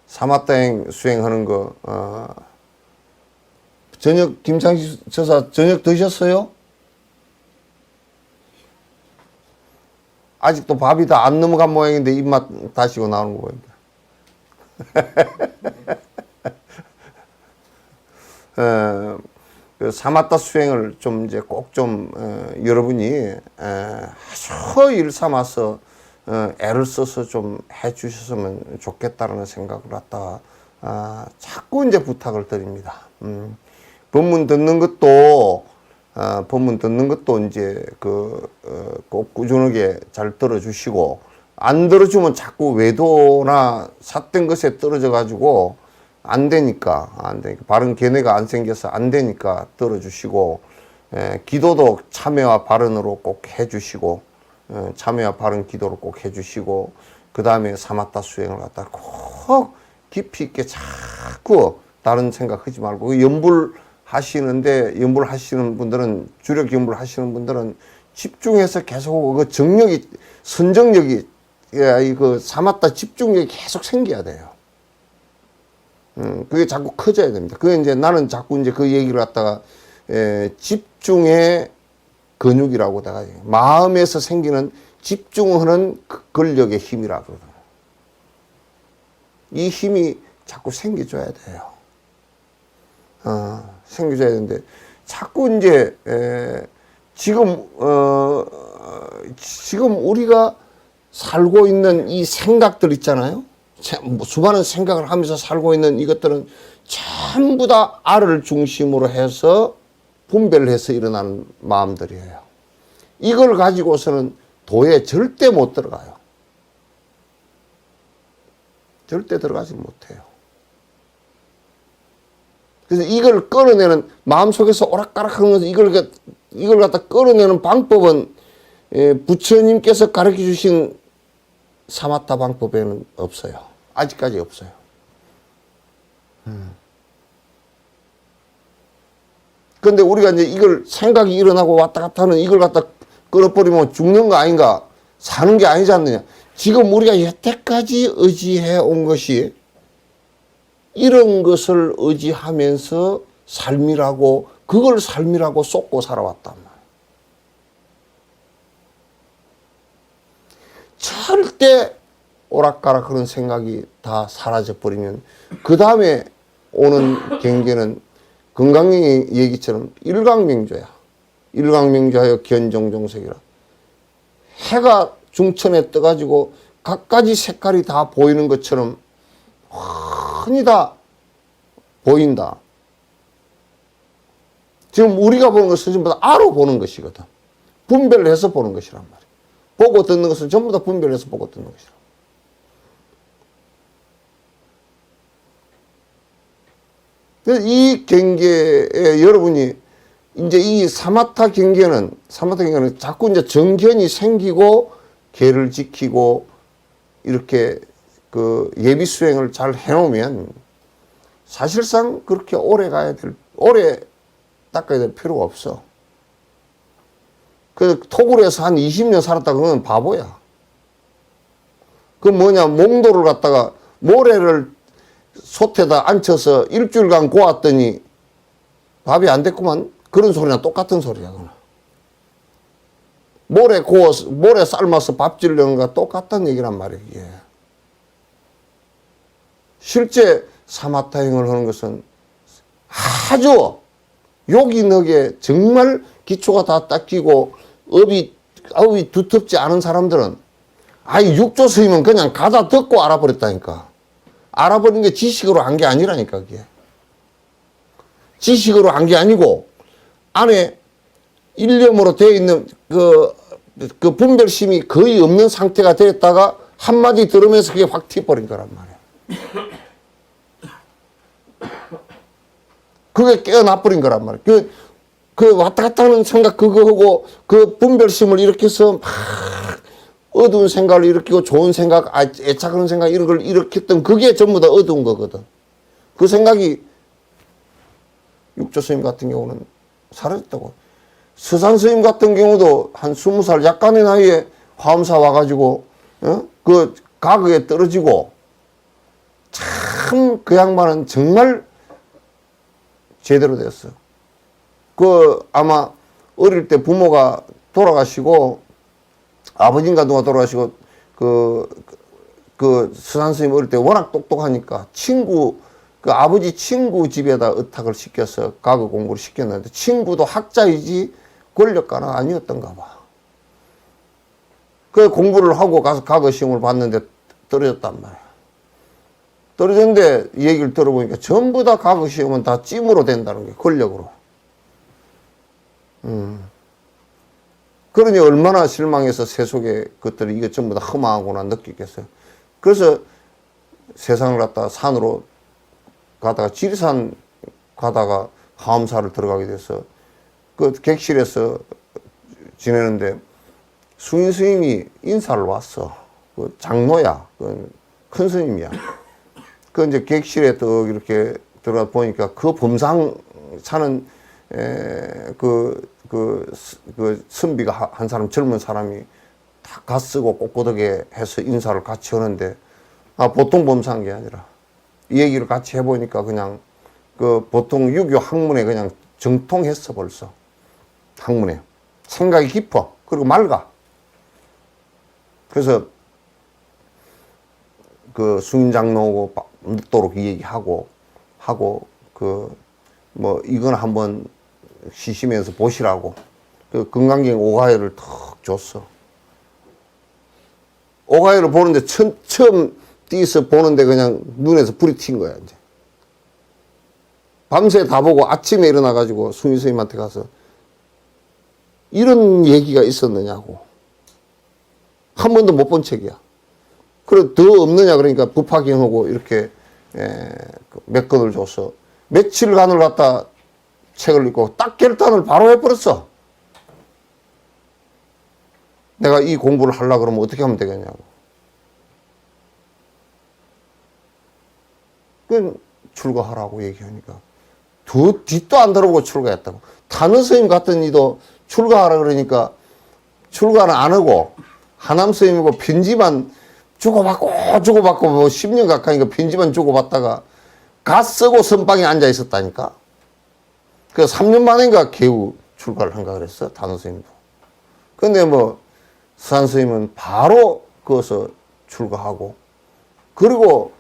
사마타행 수행하는 거, 저녁, 김창식 저사 저녁 드셨어요? 아직도 밥이 다 안 넘어간 모양인데 입맛 다시고 나오는 거 보입니다. 그 사마타 수행을 좀 이제 꼭 좀 여러분이 아주 일 삼아서 애를 써서 좀 해주셨으면 좋겠다라는 생각을 갖다가 자꾸 이제 부탁을 드립니다. 법문 듣는 것도 이제 꼭 꾸준하게 잘 들어주시고, 안 들어주면 자꾸 외도나 삿된 것에 떨어져 가지고 안 되니까 바른 견해가 안 생겨서 안 되니까 들어주시고, 기도도 참회와 발언으로 꼭 해주시고, 참회와 바른 기도를 꼭 해주시고, 그 다음에 사마타 수행을 갖다 꼭 깊이 있게 자꾸 다른 생각하지 말고, 연불하시는 분들은, 주력 연불하시는 분들은 집중해서 계속 그 선정력이, 그 사마타 집중력이 계속 생겨야 돼요. 그게 자꾸 커져야 됩니다. 그게 이제 나는 자꾸 이제 그 얘기를 갖다가, 집중의 근육이라고 내가 마음에서 생기는 집중하는 근력의 힘이라고 그러거든요. 이 힘이 자꾸 생겨줘야 돼요. 생겨줘야 되는데, 자꾸 이제, 지금 우리가 살고 있는 이 생각들 있잖아요. 수많은 생각을 하면서 살고 있는 이것들은 전부 다 알을 중심으로 해서 분별을 해서 일어나는 마음들이에요. 이걸 가지고서는 도에 절대 못 들어가요. 절대 들어가지 못해요. 그래서 이걸 끌어내는, 마음속에서 오락가락 하면서 이걸 갖다 끌어내는 방법은 부처님께서 가르쳐 주신 사마타 방법에는 없어요. 아직까지 없어요. 그런데 우리가 이제 이걸 생각이 일어나고 왔다 갔다 하는 이걸 갖다 끌어버리면 죽는 거 아닌가? 사는 게 아니지 않느냐? 지금 우리가 여태까지 의지해 온 것이 이런 것을 의지하면서 그걸 삶이라고 쏟고 살아왔단 말이에요. 절대 오락가락 그런 생각이 다 사라져버리면 그 다음에 오는 경계는 건강의 얘기처럼 일광명조야. 일광명조하여 견종종색이라. 해가 중천에 떠가지고 갖가지 색깔이 다 보이는 것처럼 흔히 다 보인다. 지금 우리가 보는 것은 전부 다 알아 보는 것이거든. 분별을 해서 보는 것이란 말이야. 보고 듣는 것은 전부 다 분별해서 보고 듣는 것이라. 그래서 이 경계에 여러분이 이제 이 사마타 경계는 자꾸 이제 정견이 생기고 계를 지키고 이렇게 그 예비 수행을 잘 해놓으면 사실상 그렇게 오래 닦아야 될 필요가 없어. 그 토굴에서 한 20년 살았다 그러면 바보야. 그 몽도를 갖다가 모래를 솥에다 앉혀서 일주일간 고았더니 밥이 안 됐구만. 그런 소리나 똑같은 소리야. 모래 삶아서 밥 지르는 거랑 똑같다는 얘기란 말이야, 이게. 실제 사마타행을 하는 것은 아주 욕이 너게 정말 기초가 다 닦이고 업이 두텁지 않은 사람들은 아이 육조 스님은 그냥 가다 듣고 알아버렸다니까. 알아버린 게 지식으로 한 게 아니라니까 그게. 지식으로 한 게 아니고 안에 일념으로 되어 있는 그 분별심이 거의 없는 상태가 됐다가 한마디 들으면서 그게 확 튀어버린 거란 말이야. 그게 깨어나버린 거란 말이야. 그 왔다 갔다 하는 생각 그거 하고 그 분별심을 일으켜서 막 어두운 생각을 일으키고 좋은 생각, 애착하는 생각 이런 걸 일으켰던 그게 전부 다 어두운 거거든. 그 생각이 육조 스님 같은 경우는 사라졌다고. 서산 스님 같은 경우도 한 20살 약간의 나이에 화엄사 와가지고 그 가극에 떨어지고 참 그 양반은 정말 제대로 됐어. 그 아마 어릴 때 부모가 돌아가시고 아버지인가 누가 돌아가시고 그 서산 스님 어릴 때 워낙 똑똑하니까 그 아버지 친구 집에다 의탁을 시켜서 가그 공부를 시켰는데 친구도 학자이지 권력가는 아니었던가 봐. 그 공부를 하고 가서 가그 시험을 봤는데 떨어졌단 말이야. 떨어졌는데 이 얘기를 들어보니까 전부 다 가그 시험은 다 찜으로 된다는 게 권력으로. 그러니 얼마나 실망해서 세속의 것들이 이게 전부 다 허망하구나 느끼겠어요. 그래서 세상을 갖다가 산으로 가다가 지리산 가다가 화엄사를 들어가게 돼서 그 객실에서 지내는데 숭인 스님이 인사를 왔어. 그 장로야. 그 큰 스님이야. 그 이제 객실에 또 이렇게 들어가 보니까 그 범상 사는 그 선비가 한 사람 젊은 사람이 다 갓쓰고 꼿꼿하게 해서 인사를 같이 하는데 보통 범사한 게 아니라 이 얘기를 같이 해보니까 그냥 그 보통 유교 학문에 그냥 정통했어 벌써. 학문에 생각이 깊어. 그리고 맑아. 그래서 그 숭인장로하고 늦도록 이 얘기하고 뭐 이건 한번 시시면서 보시라고 그 금강경 오가회를 턱 줬어. 오가회를 보는데 처음 띄서 보는데 그냥 눈에서 불이 튄 거야 이제. 밤새 다 보고 아침에 일어나가지고 숭인 스님한테 가서 이런 얘기가 있었느냐고. 한 번도 못 본 책이야. 그래 더 없느냐 그러니까 법화경하고 이렇게 몇 권을 줬어. 며칠간을 갖다 책을 읽고 딱 결단을 바로 해버렸어. 내가 이 공부를 하려고 그러면 어떻게 하면 되겠냐고. 그 출가하라고 얘기하니까 뒷도 안 들어보고 출가했다고. 단어 스님 같은 이도 출가하라 그러니까 출가는 안 하고 하남 스님이고 편지만 주고받고 뭐 10년 가까이니까 편지만 주고받다가 갓 쓰고 선방에 앉아 있었다니까. 그 3년 만인가 겨우 출가를 한가 그랬어 단어 스님도. 근데 뭐 서산 스님은 바로 거기서 출가하고 그리고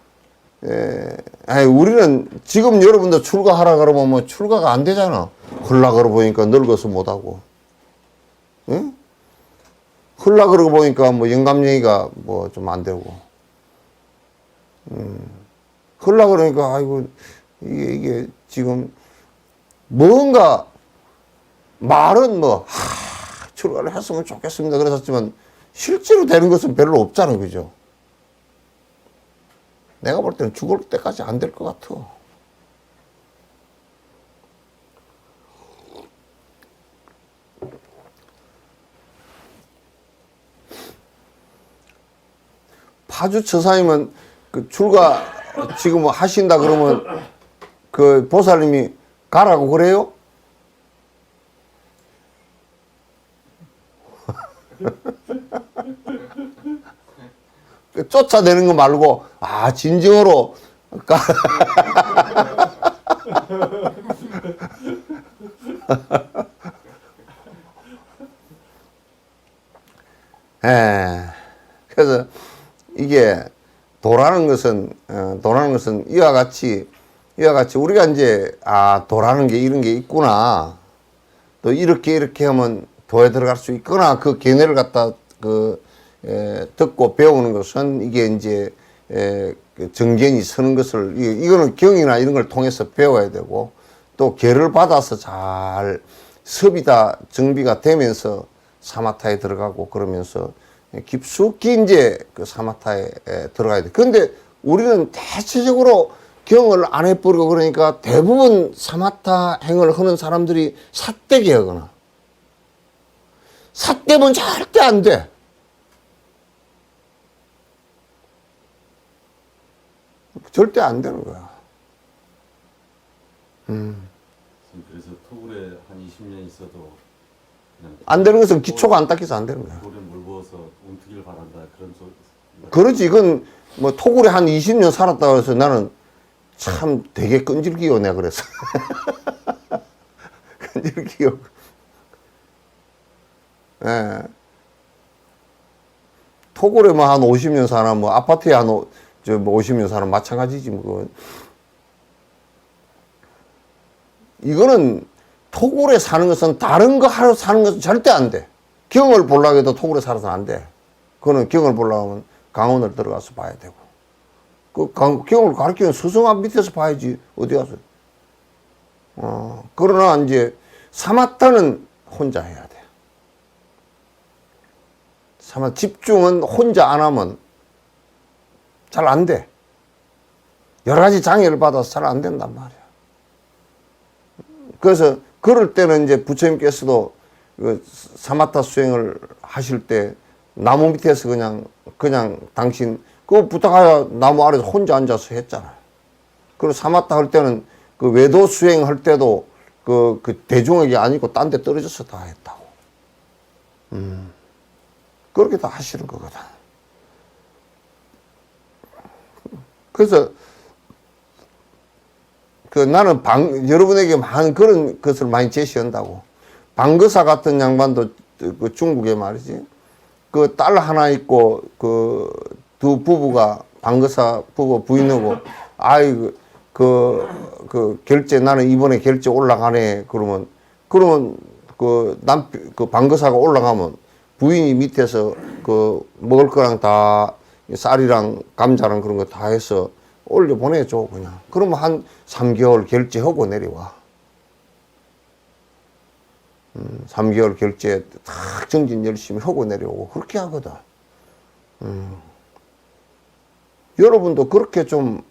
우리는 지금 여러분들 출가하라 그러면 뭐 출가가 안 되잖아. 헐라 그러 보니까 늙어서 못하고. 응? 헐라 그러고 보니까 뭐 영감 얘기가 뭐 좀 안 되고. 헐라 그러니까 아이고 이게 지금 뭔가 말은 뭐 출가를 했으면 좋겠습니다 그랬었지만 실제로 되는 것은 별로 없잖아 그죠. 내가 볼 때는 죽을 때까지 안 될 것 같아. 파주 처사님은 그 출가 지금 하신다 그러면 그 보살님이 가라고 그래요? 쫓아내는 거 말고 진정으로 그래서 이게 도라는 것은 이와 같이 이와 같이 우리가 이제 도라는 게 이런 게 있구나, 또 이렇게 하면 도에 들어갈 수 있구나, 그 견해를 갖다 듣고 배우는 것은 이게 이제 그 정견이 서는 것을, 이거는 경이나 이런 걸 통해서 배워야 되고, 또 계를 받아서 잘 섭이다 정비가 되면서 사마타에 들어가고, 그러면서 깊숙이 이제 그 사마타에 들어가야 돼. 그런데 우리는 대체적으로 경을 안 해버리고, 그러니까 대부분 사마타 행을 하는 사람들이 삿대기 하거나, 삿대면 절대 안 돼. 절대 안 되는 거야. 그래서 토굴에 한 20년 있어도 그냥 안 되는 것은 기초가 안 닦여서 안 되는 거야. 돌에 물 부어서 움트기를 바란다 그런 소리. 그렇지. 이건 뭐 토굴에 한 20년 살았다고 해서 나는 참 되게 끈질기요, 내가 그래서. 끈질기요. 예. 토굴에 뭐 한 50년 사나, 뭐 아파트에 한 50년 사나 마찬가지지, 뭐. 이거는 토굴에 사는 것은 다른 거 하러 사는 것은 절대 안 돼. 경을 보려고 해도 토굴에 살아서는 안 돼. 그거는 경을 보려고 하면 강원을 들어가서 봐야 되고. 그 경을 가르치는 스승앞 밑에서 봐야지, 어디 가서. 그러나 이제 사마타는 혼자 해야 돼. 집중은 혼자 안 하면 잘 안 돼. 여러 가지 장애를 받아서 잘 안 된단 말이야. 그래서 그럴 때는 이제 부처님께서도 그 사마타 수행을 하실 때 나무 밑에서 그냥 당신 그거 부탁하여 나무 아래서 혼자 앉아서 했잖아요. 그리고 사마타 할 때는 그 외도 수행할 때도 그 대중에게 아니고 딴 데 떨어져서 다 했다고. 그렇게 다 하시는 거거든. 그래서 나는 여러분에게 많은 그런 것을 많이 제시한다고. 방거사 같은 양반도 그 중국에 말이지. 그 딸 하나 있고 그 두 부부가 방거사 부부 부인하고, 그 결제 나는 이번에 결제 올라가네. 그러면 그 방거사가 올라가면 부인이 밑에서 그 먹을 거랑 다 쌀이랑 감자랑 그런 거 다 해서 올려 보내줘, 그냥. 그러면 한 3개월 결제하고 내려와. 3개월 결제 탁 정진 열심히 하고 내려오고, 그렇게 하거든. 여러분도 그렇게 좀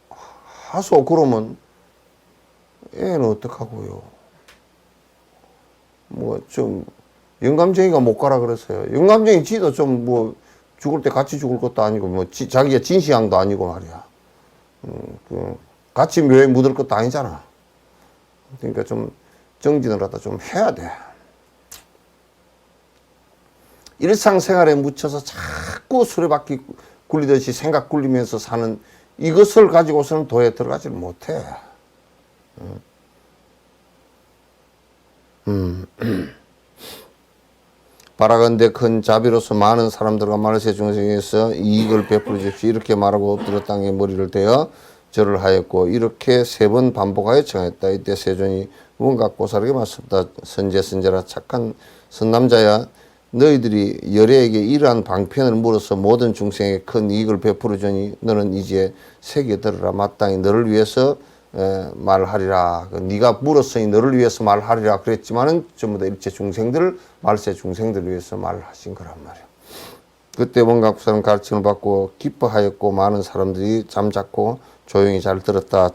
하소. 그러면 애는 어떡하고요. 뭐 좀 영감쟁이가 못 가라 그랬어요. 영감쟁이 지도 좀 뭐 죽을 때 같이 죽을 것도 아니고, 뭐 자기가 진시황도 아니고 말이야. 같이 묘에 묻을 것도 아니잖아. 그러니까 좀 정진을 갖다 좀 해야 돼. 일상생활에 묻혀서 자꾸 수레바퀴 굴리듯이 생각 굴리면서 사는 이것을 가지고서는 도에 들어가지를 못해. 바라건대 큰 자비로서 많은 사람들과 말세 중생에서 이익을 베풀어 주십시오. 이렇게 말하고 엎드려 땅에 머리를 대어 절을 하였고, 이렇게 3번 반복하여 청했다. 이때 세존이 무언각고사르게 맞섰다. 선제라 착한 선남자야, 너희들이 열애에게 이러한 방편을 물어서 모든 중생에게 큰 이익을 베풀어 주니 너는 이제 세계 들으라. 마땅히 너를 위해서 말하리라. 네가 물었으니 너를 위해서 말하리라 그랬지만은 전부 다 일체 중생들을, 말세 중생들을 위해서 말하신 거란 말이야. 그때 원각부사는 가르침을 받고 기뻐하였고, 많은 사람들이 잠자코 조용히 잘 들었다.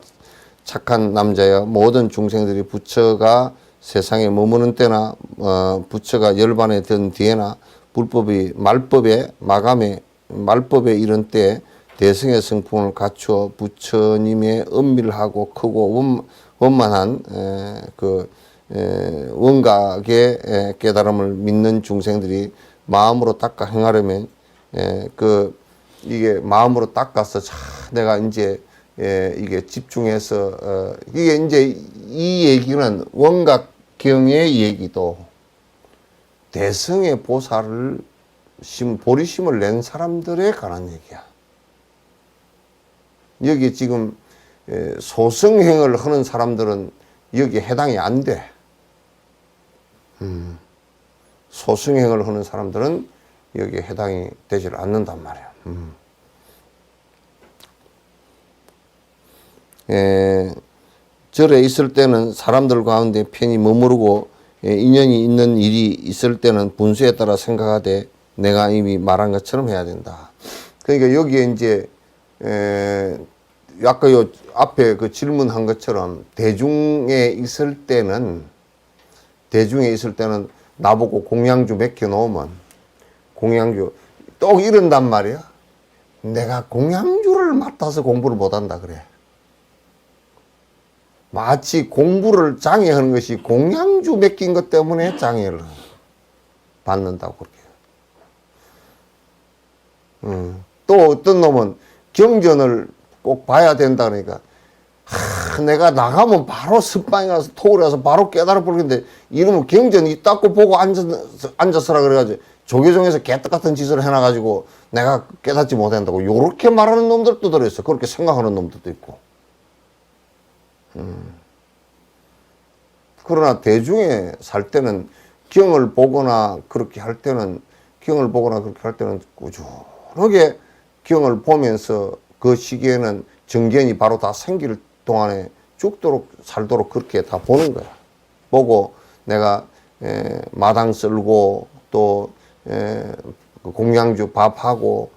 착한 남자여, 모든 중생들이 부처가 세상에 머무는 때나 부처가 열반에 든 뒤에나 불법이 말법에 이른 때 대승의 성품을 갖추어 부처님의 엄밀하고 크고 원만한 원각의 깨달음을 믿는 중생들이 마음으로 닦아 행하려면, 이게 마음으로 닦아서 내가 이제 이게 집중해서 이게 이제 이 얘기는 원각경의 얘기도 대승의 보살을 보리심을 낸 사람들에 관한 얘기야. 여기 지금 소승행을 하는 사람들은 여기에 해당이 안 돼. 소승행을 하는 사람들은 여기에 해당이 되질 않는단 말이야. 절에 있을 때는 사람들 가운데 편히 머무르고 인연이 있는 일이 있을 때는 분수에 따라 생각하되 내가 이미 말한 것처럼 해야 된다. 그러니까 여기에 이제 아까 요 앞에 그 질문한 것처럼 대중에 있을 때는 나보고 공양주 몇 개 놓으면 공양주 또 이런단 말이야. 내가 공양주를 맡아서 공부를 못한다 그래. 마치 공부를 장애하는 것이 공양주 맡긴 것 때문에 장애를 받는다고 그렇게. 또 어떤 놈은 경전을 꼭 봐야 된다 그러니까 내가 나가면 바로 습방에 가서 토굴에 가서 바로 깨달아 버리는데 이놈은 경전 이따고 보고 앉았으라 그래가지고 조계종에서 개떡 같은 짓을 해놔가지고 내가 깨닫지 못한다고 요렇게 말하는 놈들도 들어있어. 그렇게 생각하는 놈들도 있고. 그러나 대중에 살 때는 경을 보거나 그렇게 할 때는 꾸준하게 경을 보면서 그 시기에는 정견이 바로 다 생길 동안에 죽도록 살도록 그렇게 다 보는 거야. 보고 내가 마당 쓸고 또 공양주 밥하고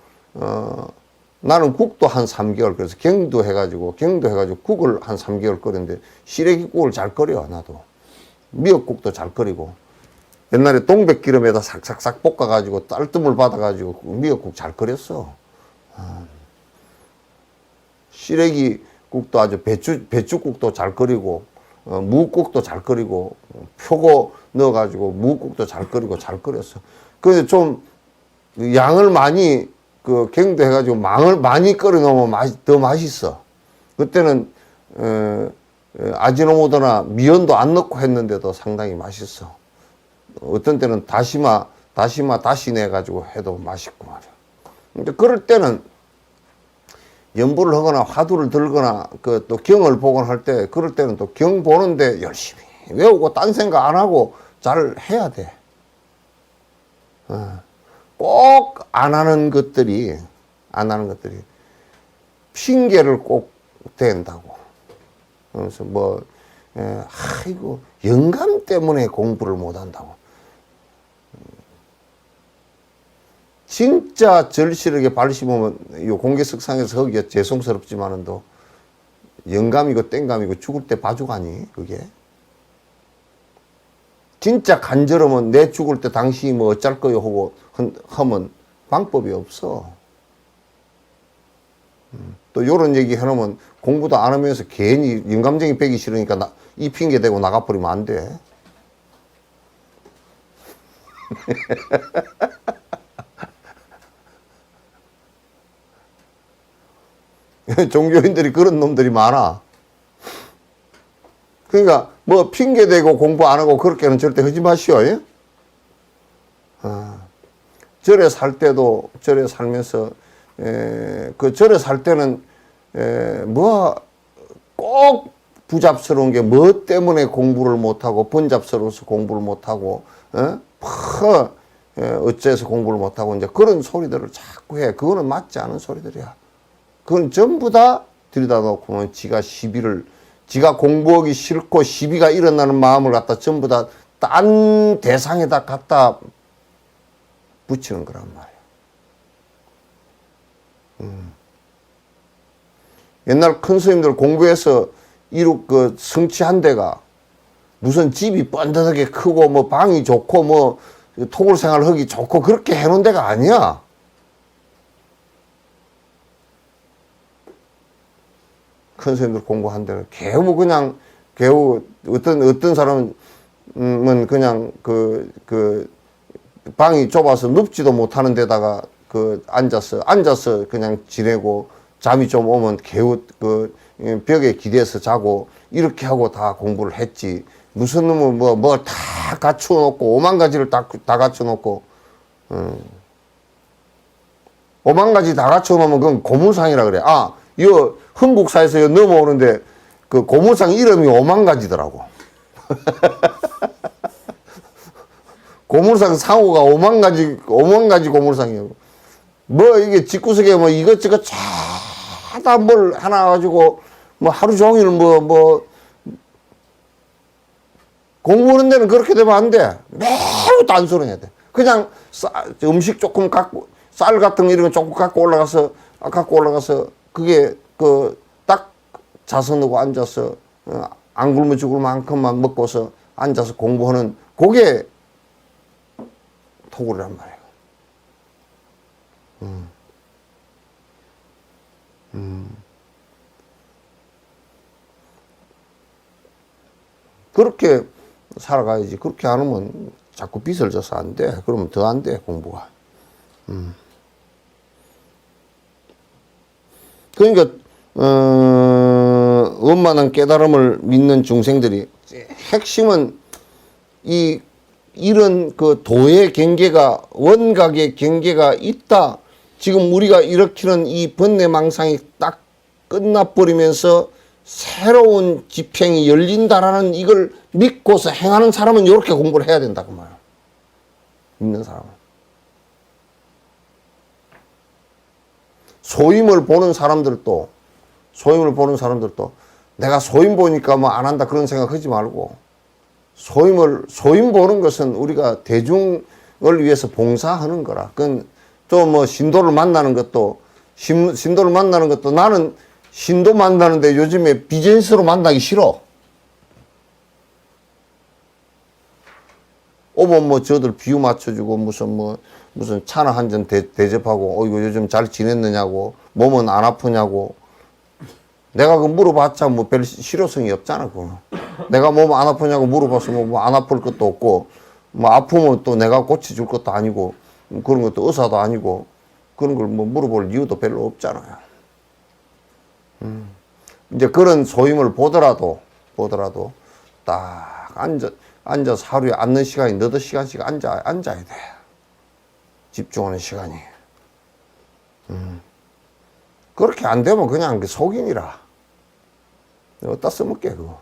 나는 국도 한 3개월 그래서 경도 해가지고 국을 한 3개월 끓였는데 시래기국을 잘 끓여 나도. 미역국도 잘 끓이고 옛날에 동백기름에다 싹싹싹 볶아가지고 딸뜸을 받아가지고 미역국 잘 끓였어. 시래기국도 아주 배추국도 잘 끓이고 무국도 잘 끓이고 표고 넣어가지고 무국도 잘 끓이고 잘 끓였어. 그런데 좀 양을 많이 그 경도해가지고 망을 많이 끓여 놓으면 더 맛있어. 그때는 아지노모토나 미연도 안 넣고 했는데도 상당히 맛있어. 어떤 때는 다시마 다시 내가지고 해도 맛있고 말이야. 근데 그럴 때는 연부를 하거나 화두를 들거나 그 또 경을 보거나 할 때 그럴 때는 또 경 보는데 열심히 외우고 딴 생각 안 하고 잘 해야 돼. 꼭 안 하는 것들이 핑계를 꼭 댄다고. 그래서 아이고 영감 때문에 공부를 못 한다고. 진짜 절실하게 발심하면 이 공개석상에서 하기가 죄송스럽지만은도 영감이고 땡감이고 죽을 때 봐주가니 그게. 진짜 간절하면 내 죽을 때 당신이 뭐 어쩔 거요 하고 하면 방법이 없어. 또 요런 얘기 해놓으면 공부도 안 하면서 괜히 영감쟁이 빼기 싫으니까 이 핑계 대고 나가버리면 안 돼. 종교인들이 그런 놈들이 많아. 그러니까 뭐 핑계 대고 공부 안 하고 그렇게는 절대 하지 마시오. 예? 절에 살 때도 절에 살면서 그 절에 살 때는 뭐 꼭 부잡스러운 게 뭐 때문에 공부를 못하고 번잡스러워서 공부를 못하고 어째서 공부를 못하고 이제 그런 소리들을 자꾸 해. 그거는 맞지 않은 소리들이야. 그건 전부 다 들여다놓고는 지가 공부하기 싫고 시비가 일어나는 마음을 갖다 전부 다 딴 대상에다 갖다 붙이는 거란 말이야. 옛날 큰 스님들 공부해서 성취한 데가 무슨 집이 번듯하게 크고 뭐 방이 좋고 뭐 토굴 생활하기 좋고 그렇게 해놓은 데가 아니야. 큰 스님들 공부한 데는 겨우 어떤 사람은 그냥 그 방이 좁아서 눕지도 못하는 데다가 앉아서 그냥 지내고 잠이 좀 오면 겨우 벽에 기대서 자고 이렇게 하고 다 공부를 했지. 무슨 놈은 뭐 다 갖춰놓고 5만 가지를 다 갖춰놓고 5만 가지 다 갖춰놓으면 그건 고문상이라 그래. 요 흥국사에서 요 넘어오는데 그 고물상 이름이 5만 가지더라고. 고물상 상호가 5만 가지 고물상이에요. 뭐 이게 집구석에 뭐 이것저것 다 뭘 하나 가지고 뭐 하루 종일 뭐 공부하는 데는 그렇게 되면 안 돼. 매우 단순해야 돼. 그냥 음식 조금 갖고 쌀 같은 거 이런 거 조금 갖고 올라가서 그게 그 딱 자선하고 앉아서 안 굶어 죽을 만큼만 먹고서 앉아서 공부하는 그게 토굴이란 말이에요. 그렇게 살아가야지. 그렇게 안 하면 자꾸 빚을 져서 안 돼. 그러면 더 안 돼, 공부가. 그러니까, 원만한 깨달음을 믿는 중생들이 핵심은 이런 그 도의 경계가, 원각의 경계가 있다. 지금 우리가 일으키는 이 번뇌망상이 딱 끝나버리면서 새로운 지평이 열린다라는 이걸 믿고서 행하는 사람은 이렇게 공부를 해야 된다 그 말이야. 믿는 사람은. 소임을 보는 사람들도 내가 소임 보니까 뭐 안 한다 그런 생각하지 말고 소임 보는 것은 우리가 대중을 위해서 봉사하는 거라. 그건 또 뭐 신도를 만나는 것도 나는 신도 만나는데 요즘에 비즈니스로 만나기 싫어. 오면 뭐 저들 비유 맞춰주고 무슨 차나 한 잔 대접하고 이거 요즘 잘 지냈느냐고 몸은 안 아프냐고 내가 그 물어봤자 뭐 별 실효성이 없잖아 그거. 내가 몸 안 아프냐고 물어봐서 뭐 안 아플 것도 없고 뭐 아프면 또 내가 고쳐줄 것도 아니고 그런 것도 의사도 아니고 그런 걸 뭐 물어볼 이유도 별로 없잖아요. 이제 그런 소임을 보더라도 딱 앉아서 하루에 앉는 시간이 너도 시간씩 앉아야 돼. 집중하는 시간이. 그렇게 안 되면 그냥 그 속인이라. 어디다 써먹게, 그거.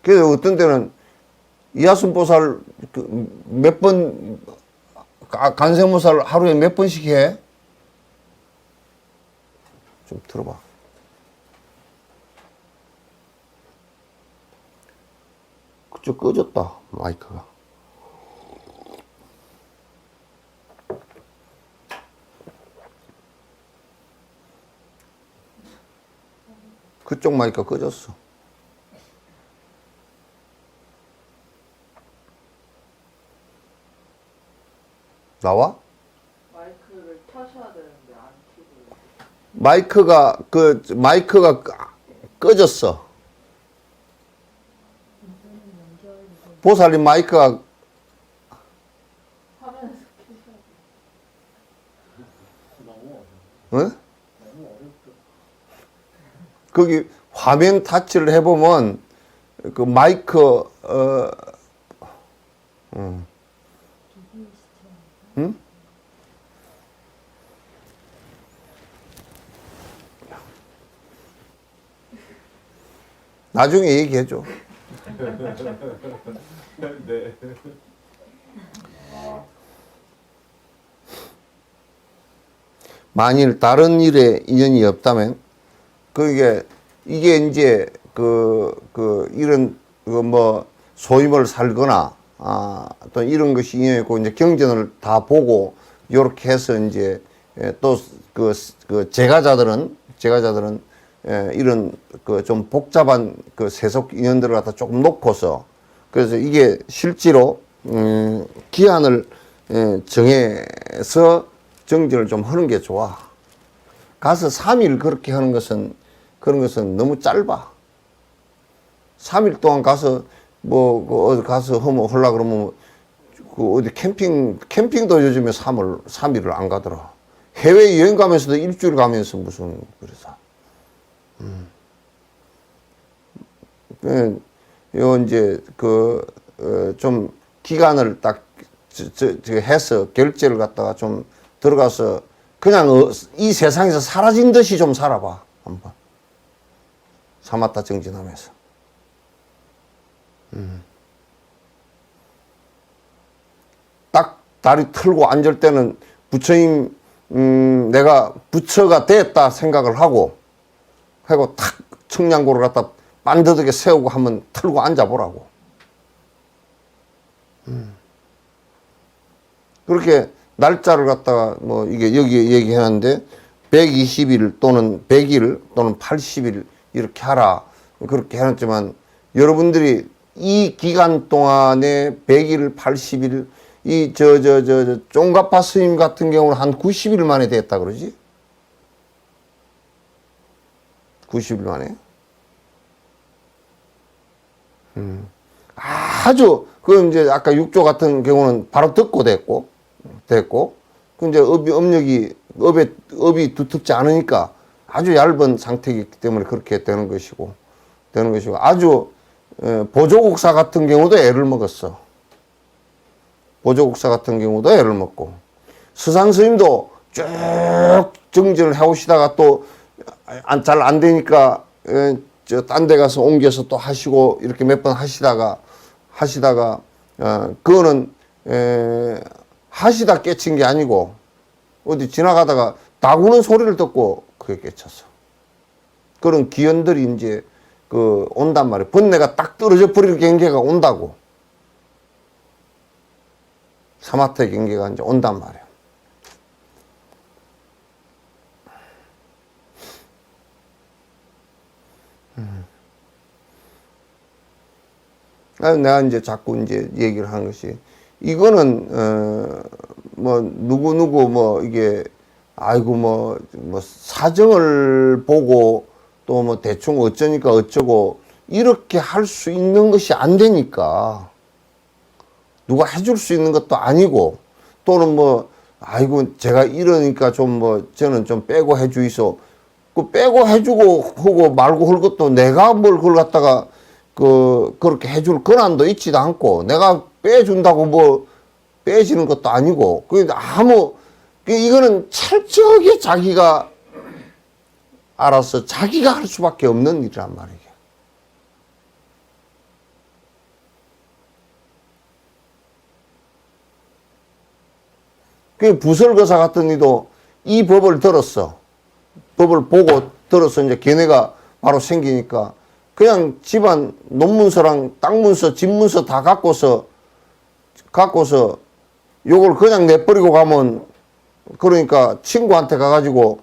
그래서 어떤 때는 이하순보살 몇 번, 간세모살 하루에 몇 번씩 해? 좀 들어봐. 그쪽 꺼졌다, 마이크가. 그쪽 마이크가 꺼졌어. 나와? 마이크를 켜셔야 되는데 안 켜고. 마이크가 꺼졌어. 보살님 마이크가 화면에서 켜셔야 돼. 응? 거기 화면 타치를 해보면 그 마이크 응? 나중에 얘기해줘. 네. 만일 다른 일에 인연이 없다면 이게 이제 이런 뭐 소임을 살거나 또 이런 것이 인연이 있고 이제 경전을 다 보고 요렇게 해서 이제 또 그 제가자들은 이런 그 좀 복잡한 그 세속 인연들을 갖다 조금 놓고서 그래서 이게 실제로 기한을 정해서 정진을 좀 하는 게 좋아. 가서 3일 그렇게 하는 것은 그런 것은 너무 짧아. 3일 동안 가서 뭐 어디 가서 하려 그러면 그 어디 캠핑도 요즘에 3일을 안 가더라. 해외 여행 가면서도 일주일 가면서 무슨 그래서 요 이제 좀 기간을 딱 해서 결제를 갖다가 좀 들어가서 그냥 이 세상에서 사라진 듯이 좀 살아봐. 한번. 사마타 정진하면서. 딱 다리 틀고 앉을 때는 부처님, 내가 부처가 됐다 생각을 하고 탁 청량고를 갖다 반듯하게 세우고 한번 틀고 앉아보라고. 그렇게 날짜를 갖다가 뭐 이게 여기 얘기하는데 120일 또는 100일 또는 80일 이렇게 하라. 그렇게 해놨지만 여러분들이 이 기간 동안에 100일, 80일 이 쫑가파 스님 같은 경우는 한 90일 만에 됐다 그러지? 90일 만에. 아주 그 이제 아까 6조 같은 경우는 바로 듣고 됐고 그 이제 업이 두텁지 않으니까 아주 얇은 상태이기 때문에 그렇게 되는 것이고 아주 보조국사 같은 경우도 애를 먹었어. 보조국사 같은 경우도 애를 먹고 스산 스님도 쭉 정진을 해오시다가 또 잘 안 되니까 딴 데 가서 옮겨서 또 하시고 이렇게 몇 번 하시다가 그거는 하시다 깨친 게 아니고 어디 지나가다가 다구는 소리를 듣고 그게 깨쳤어. 그런 기연들이 이제 온단 말이야. 번뇌가 딱 떨어져 버릴 경계가 온다고. 사마타의 경계가 이제 온단 말이야. 내가 이제 자꾸 이제 얘기를 하는 것이 이거는 뭐 누구 뭐 이게 아이고 뭐 사정을 보고 또 뭐 대충 어쩌니까 어쩌고 이렇게 할 수 있는 것이 안 되니까 누가 해줄 수 있는 것도 아니고 또는 뭐 아이고 제가 이러니까 좀 뭐 저는 좀 빼고 해주이소. 그 빼고 해주고 하고 말고 할 것도 내가 뭘 그걸 갖다가 그렇게 해줄 권한도 있지도 않고 내가 빼준다고 뭐 빼지는 것도 아니고 이거는 철저하게 자기가 알아서 자기가 할 수밖에 없는 일이란 말이에요. 그 부설거사 같은 이도 이 법을 들었어. 법을 보고 들어서 이제 걔네가 바로 생기니까 그냥 집안 논문서랑 땅문서, 집문서 다 갖고서 요걸 그냥 내버리고 가면 그러니까 친구한테 가가지고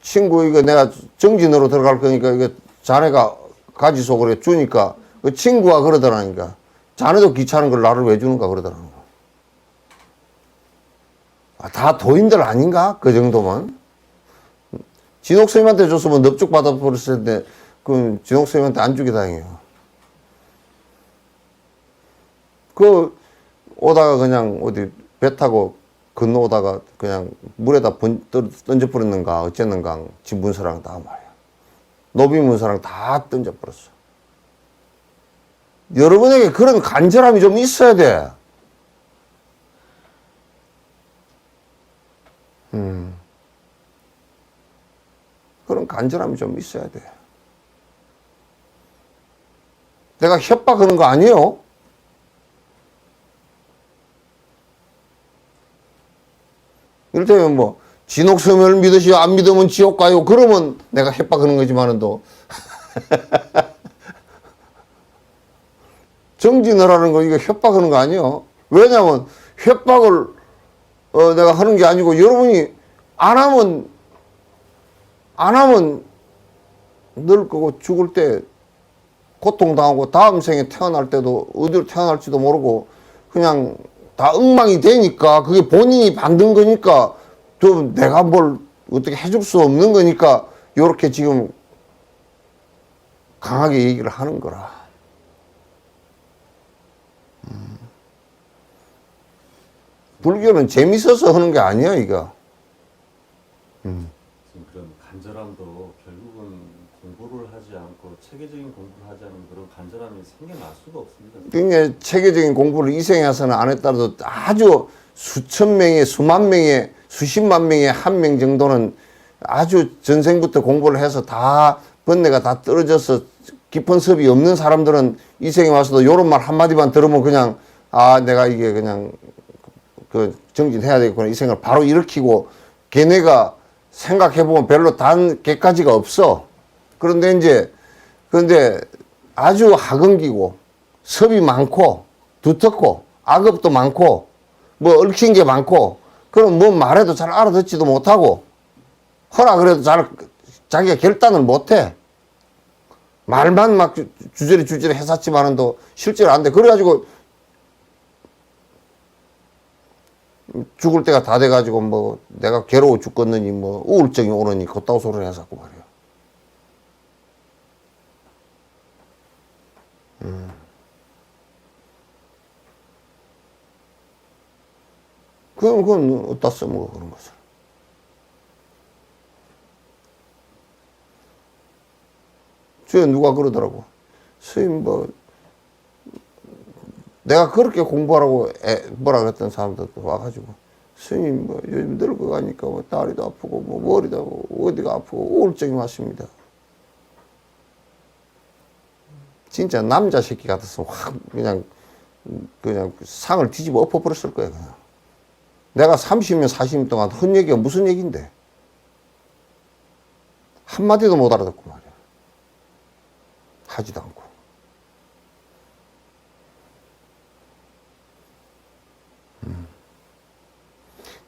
친구 이거 내가 정진으로 들어갈 거니까 이거 자네가 가지소 그래 주니까 그 친구가 그러더라니까 자네도 귀찮은 걸 나를 왜 주는가 그러더라고. 다 도인들 아닌가? 그 정도면. 진옥스님한테 줬으면 넙죽 받아버렸을 텐데 그 진옥스님한테 안 주기 다행이에요. 오다가 그냥 어디 배 타고 건너오다가 그냥 물에다 던져버렸는가 어쨌는가 집문서랑 다 말이야. 노비문서랑 다 던져버렸어. 여러분에게 그런 간절함이 좀 있어야 돼. 그런 간절함이 좀 있어야 돼. 내가 협박하는 거 아니에요? 이를테면 뭐 진옥섬을 믿으시오 안 믿으면 지옥 가요 그러면 내가 협박하는 거지만은 또 정진을 하는 거 이거 협박하는 거 아니에요? 왜냐면 협박을 내가 하는 게 아니고 여러분이 안 하면 늙 거고 죽을 때 고통당하고 다음 생에 태어날 때도 어디로 태어날지도 모르고 그냥 다 엉망이 되니까 그게 본인이 만든 거니까 좀 내가 뭘 어떻게 해줄 수 없는 거니까 요렇게 지금 강하게 얘기를 하는 거라. 불교는 재밌어서 하는 게 아니야 이거. 지금 그런 간절함도 결국은 공부를 하지 않고 않고 체계적인 공부를 하지 않으면 그런 간절함이 생겨날 수가 없습니다. 굉장히 체계적인 공부를 이생해서는 안 했더라도 아주 수천 명의, 수만 명의, 수십만 명의 한 명 정도는 아주 전생부터 공부를 해서 다 번뇌가 다 떨어져서 깊은 섭이 없는 사람들은 이생에 와서도 요런 말 한마디만 들으면 그냥 아 내가 이게 그냥 그 정진해야 되겠구나 이 생각을 바로 일으키고 걔네가 생각해보면 별로 단 개까지가 없어. 그런데 아주 학은기고 섭이 많고 두텁고 악업도 많고 뭐 얽힌 게 많고 그럼 뭐 말해도 잘 알아듣지도 못하고 허락을 해도 잘 자기가 결단을 못해. 말만 막 주저리 해샀지만은도 실제로 안 돼. 그래가지고 죽을 때가 다 돼가지고 뭐 내가 괴로워 죽겠느니 뭐 우울증이 오느니 그따구 소리를 해서고 말이야. 그건 어디다 써먹어 그런 것을. 주에 누가 그러더라고. 스님 뭐 내가 그렇게 공부하라고 뭐라 그랬던 사람들도 와가지고 스님 뭐 요즘 늙어가니까 뭐 다리도 아프고 뭐 머리도 아프고 어디가 아프고 우울증이 왔습니다. 진짜 남자 새끼 같았으면 확 그냥 상을 뒤집어 엎어버렸을 거야 그냥. 내가 30년 40년 동안 한 얘기가 무슨 얘기인데 한마디도 못 알아듣고 말이야. 하지도 않고.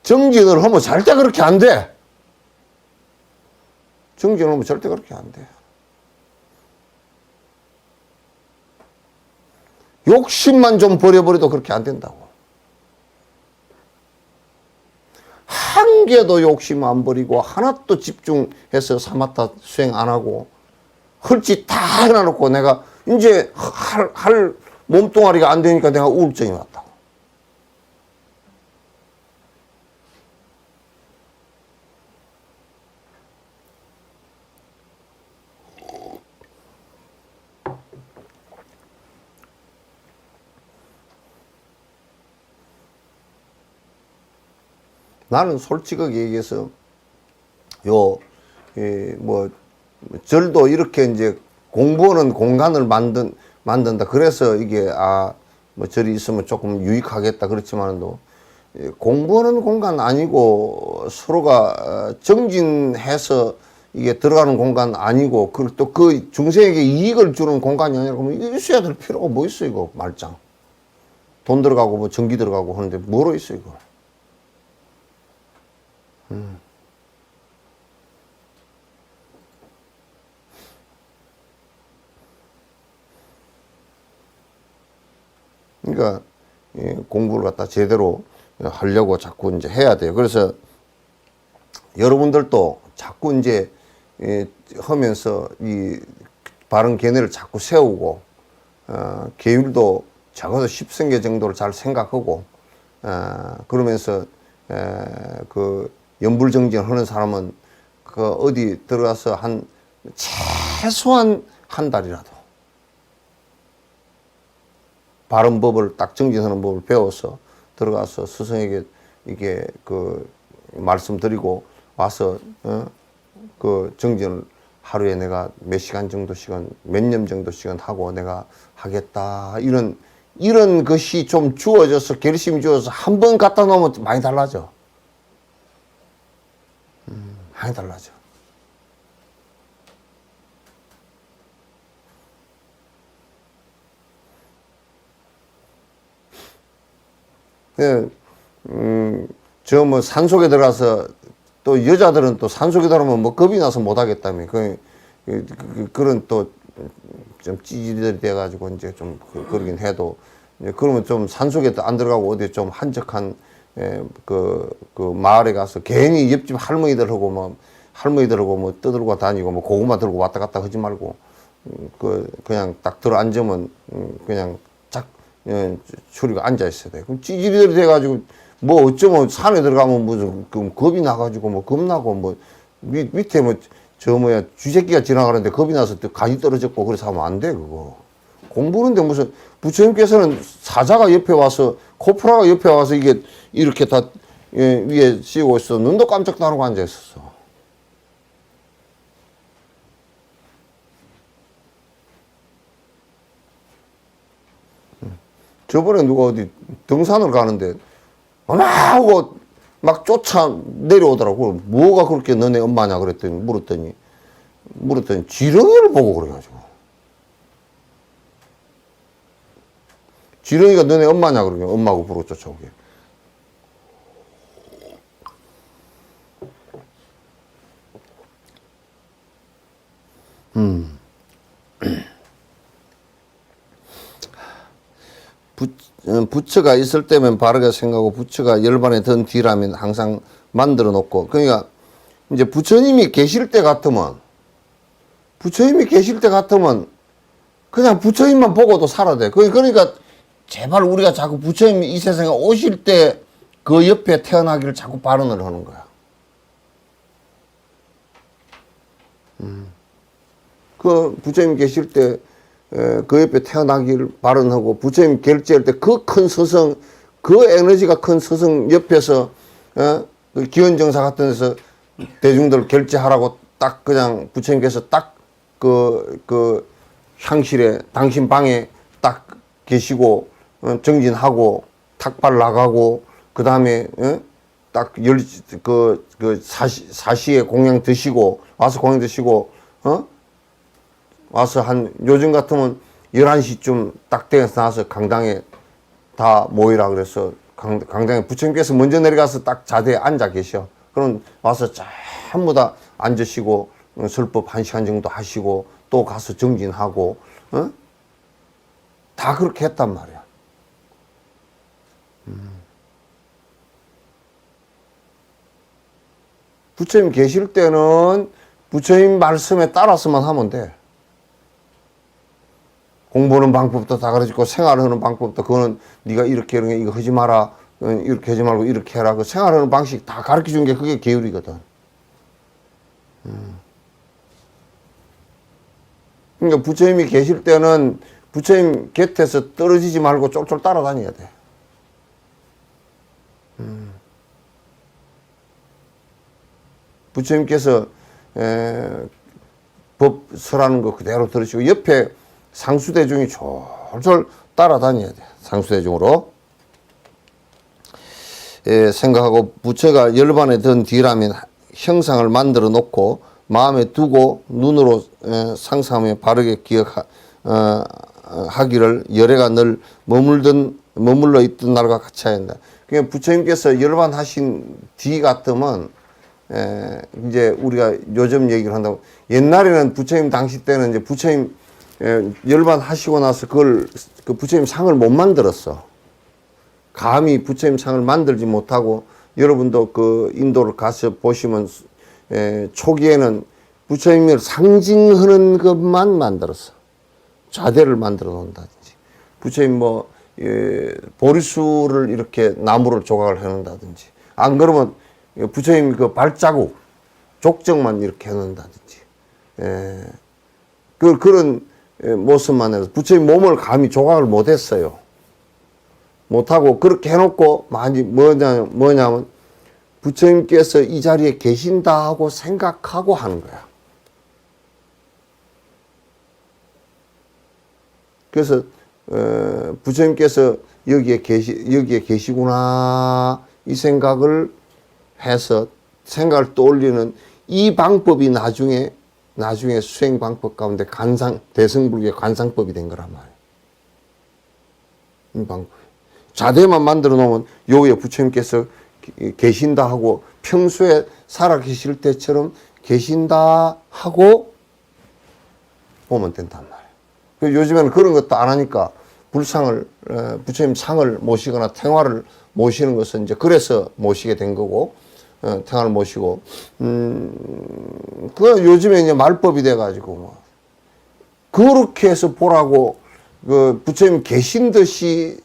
정진을 하면 절대 그렇게 안 돼. 정진을 하면 절대 그렇게 안 돼. 욕심만 좀 버려버려도 그렇게 안 된다고. 한 개도 욕심 안 버리고 하나도 집중해서 사마타 수행 안 하고 헐짓 다 해놔놓고 내가 이제 할 몸뚱아리가 안 되니까 내가 우울증이 왔다고. 나는 솔직하게 얘기해서 절도 이렇게 이제 공부하는 공간을 만든다. 그래서 이게 뭐 절이 있으면 조금 유익하겠다. 그렇지만도 공부하는 공간 아니고 서로가 정진해서 이게 들어가는 공간 아니고 또 그 중생에게 이익을 주는 공간이 아니라 그러면 있어야 될 필요가 뭐 있어 이거 말짱. 돈 들어가고 뭐 전기 들어가고 하는데 뭐로 있어 이거. 그러니까 공부를 갖다 제대로 하려고 자꾸 이제 해야 돼요. 그래서 여러분들도 자꾸 이제 하면서 이 바른 견해를 자꾸 세우고 계율도 적어도 10성계 정도를 잘 생각하고 그러면서 그 연불정진 하는 사람은 그 어디 들어가서 최소한 한 달이라도 바른 법을 딱 정진하는 법을 배워서 들어가서 스승에게 이게 그 말씀드리고 와서 그 정진을 하루에 내가 몇 시간 정도씩은 몇 년 정도씩은 하고 내가 하겠다 이런 것이 좀 주어져서 결심이 주어서 한 번 갖다 놓으면 많이 달라져. 많이 달라져. 저 뭐 산속에 들어가서 또 여자들은 또 산속에 들어가면 뭐 겁이 나서 못 하겠다며. 그런 또 좀 찌질이 돼가지고 이제 좀 그러긴 해도 그러면 좀 산속에 안 들어가고 어디 좀 한적한 그 마을에 가서 괜히 옆집 할머니들하고 뭐 떠들고 다니고 뭐 고구마 들고 왔다 갔다 하지 말고 그냥 딱 들어 앉으면 그냥 추리가 앉아 있어야 돼. 그럼 찌질이들이 돼가지고 뭐 어쩌면 산에 들어가면 무슨 겁이 나가지고 뭐 겁나고 뭐 밑에 뭐 저 뭐야 쥐새끼가 지나가는데 겁이 나서 또 간이 떨어졌고 그래서 하면 안 돼 그거. 공부는데 무슨 부처님께서는 사자가 옆에 와서 코프라가 옆에 와서 이게 이렇게 다 위에 씌우고 있어. 눈도 깜짝도 안 하고 앉아 있었어. 저번에 누가 어디 등산을 가는데 엄마 하고 막 쫓아 내려오더라고. 뭐가 그렇게 너네 엄마냐 그랬더니 물었더니 지렁이를 보고 그래가지고. 지렁이가 너네 엄마냐 그러면 엄마하고 부르고 쫓아오게. 부처가 있을 때면 바르게 생각하고 부처가 열반에 든 뒤라면 항상 만들어 놓고. 그러니까 이제 부처님이 계실 때 같으면 그냥 부처님만 보고도 살아야 돼. 그러니까 제발 우리가 자꾸 부처님이 이 세상에 오실 때 그 옆에 태어나기를 자꾸 발언을 하는 거야. 그 부처님 계실 때 그 옆에 태어나기를 발언하고 부처님 결제할 때 그 큰 스승, 그 에너지가 큰 스승 옆에서 그 기원정사 같은 데서 대중들 결제하라고 딱 그냥 부처님께서 딱 그 향실에 당신 방에 딱 계시고 정진하고 탁발 나가고 그 다음에 딱 사시에 공양 드시고 와서 공양 드시고 와서 한 요즘 같으면 11시쯤 딱 되어서 나와서 강당에 다 모이라 그래서 강당에 부처님께서 먼저 내려가서 딱 자대에 앉아 계셔. 그럼 와서 전부 다 앉으시고 설법 1시간 정도 하시고 또 가서 정진하고 다 그렇게 했단 말이야. 부처님 계실 때는 부처님 말씀에 따라서만 하면 돼. 공부하는 방법도 다 가르치고 생활하는 방법도 그거는 네가 이렇게 이거 하지 마라, 이렇게 하지 말고 이렇게 해라. 그 생활하는 방식 다 가르쳐 준 게 그게 계율이거든. 그러니까 부처님이 계실 때는 부처님 곁에서 떨어지지 말고 쫄쫄 따라다녀야 돼. 부처님께서 법 설하는 거 그대로 들으시고 옆에 상수대중이 졸졸 따라다녀야 돼. 상수대중으로 생각하고 부처가 열반에 든 뒤라면 형상을 만들어 놓고 마음에 두고 눈으로 상상하며 바르게 기억하기를 열애가 늘 머물러 있던 날과 같이 해야 한다. 그러니까 부처님께서 열반하신 뒤 같으면 이제 우리가 요즘 얘기를 한다고 옛날에는 부처님 당시 때는 이제 부처님 열반하시고 나서 그 부처님 상을 못 만들었어. 감히 부처님 상을 만들지 못하고 여러분도 그 인도를 가서 보시면 초기에는 부처님을 상징하는 것만 만들었어. 좌대를 만들어 놓는다든지 부처님 보리수를 이렇게 나무를 조각을 해 놓는다든지 안 그러면 부처님 그 발자국 족정만 이렇게 해 놓는다든지 그런 모습만 해서 부처님 몸을 감히 조각을 못 했어요. 못하고 그렇게 해놓고 뭐냐면 부처님께서 이 자리에 계신다 하고 생각하고 하는 거야. 그래서 부처님께서 여기에 계시구나 이 생각을 해서 생각을 떠올리는 이 방법이 나중에 수행 방법 가운데 대승불교의 관상법이 된 거란 말이에요. 이 방법. 자대만 만들어 놓으면 여기에 부처님께서 계신다 하고 평소에 살아 계실 때처럼 계신다 하고 보면 된단 말이에요. 요즘에는 그런 것도 안 하니까 부처님 상을 모시거나 탱화를 모시는 것은 이제 그래서 모시게 된 거고, 탱화를 모시고, 그 요즘에 이제 말법이 돼가지고, 그렇게 해서 보라고, 그 부처님 계신 듯이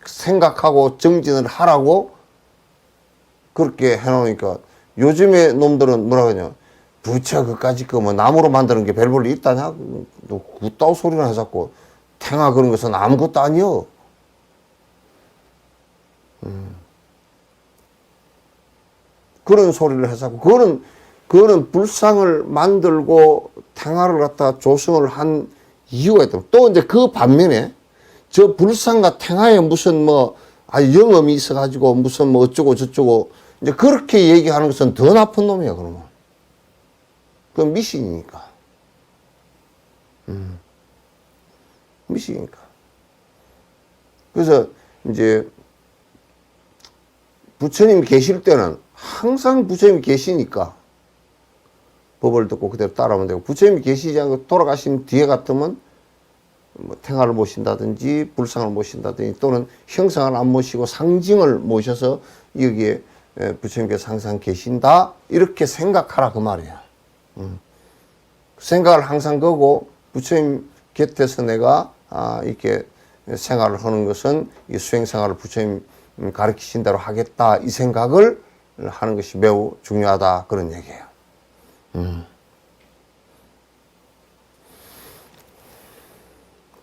생각하고 정진을 하라고 그렇게 해놓으니까 요즘에 놈들은 뭐라 그러냐. 부처 그까짓 거 뭐 나무로 만드는 게 별 볼 일 있다냐? 너 그따위 소리나 해갖고 탱화 그런 것은 아무것도 아니여. 그런 소리를 해서 그거는 불상을 만들고 탱화를 갖다 조성을 한 이유가 있다. 또 이제 그 반면에 저 불상과 탱화에 무슨 뭐 영험이 있어가지고 무슨 뭐 어쩌고 저쩌고 이제 그렇게 얘기하는 것은 더 나쁜 놈이야 그러면. 그건 미신이니까. 미신이니까. 그래서 이제 부처님이 계실 때는 항상 부처님이 계시니까 법을 듣고 그대로 따라오면 되고, 부처님이 계시지 않고 돌아가신 뒤에 같으면 뭐 탱화를 모신다든지 불상을 모신다든지 또는 형상을 안 모시고 상징을 모셔서 여기에 부처님께서 항상 계신다 이렇게 생각하라 그 말이야. 생각을 항상 거고 부처님 곁에서 내가 이렇게 생활을 하는 것은 이 수행생활을 부처님 가르치신 대로 하겠다 이 생각을 하는 것이 매우 중요하다 그런 얘기예요.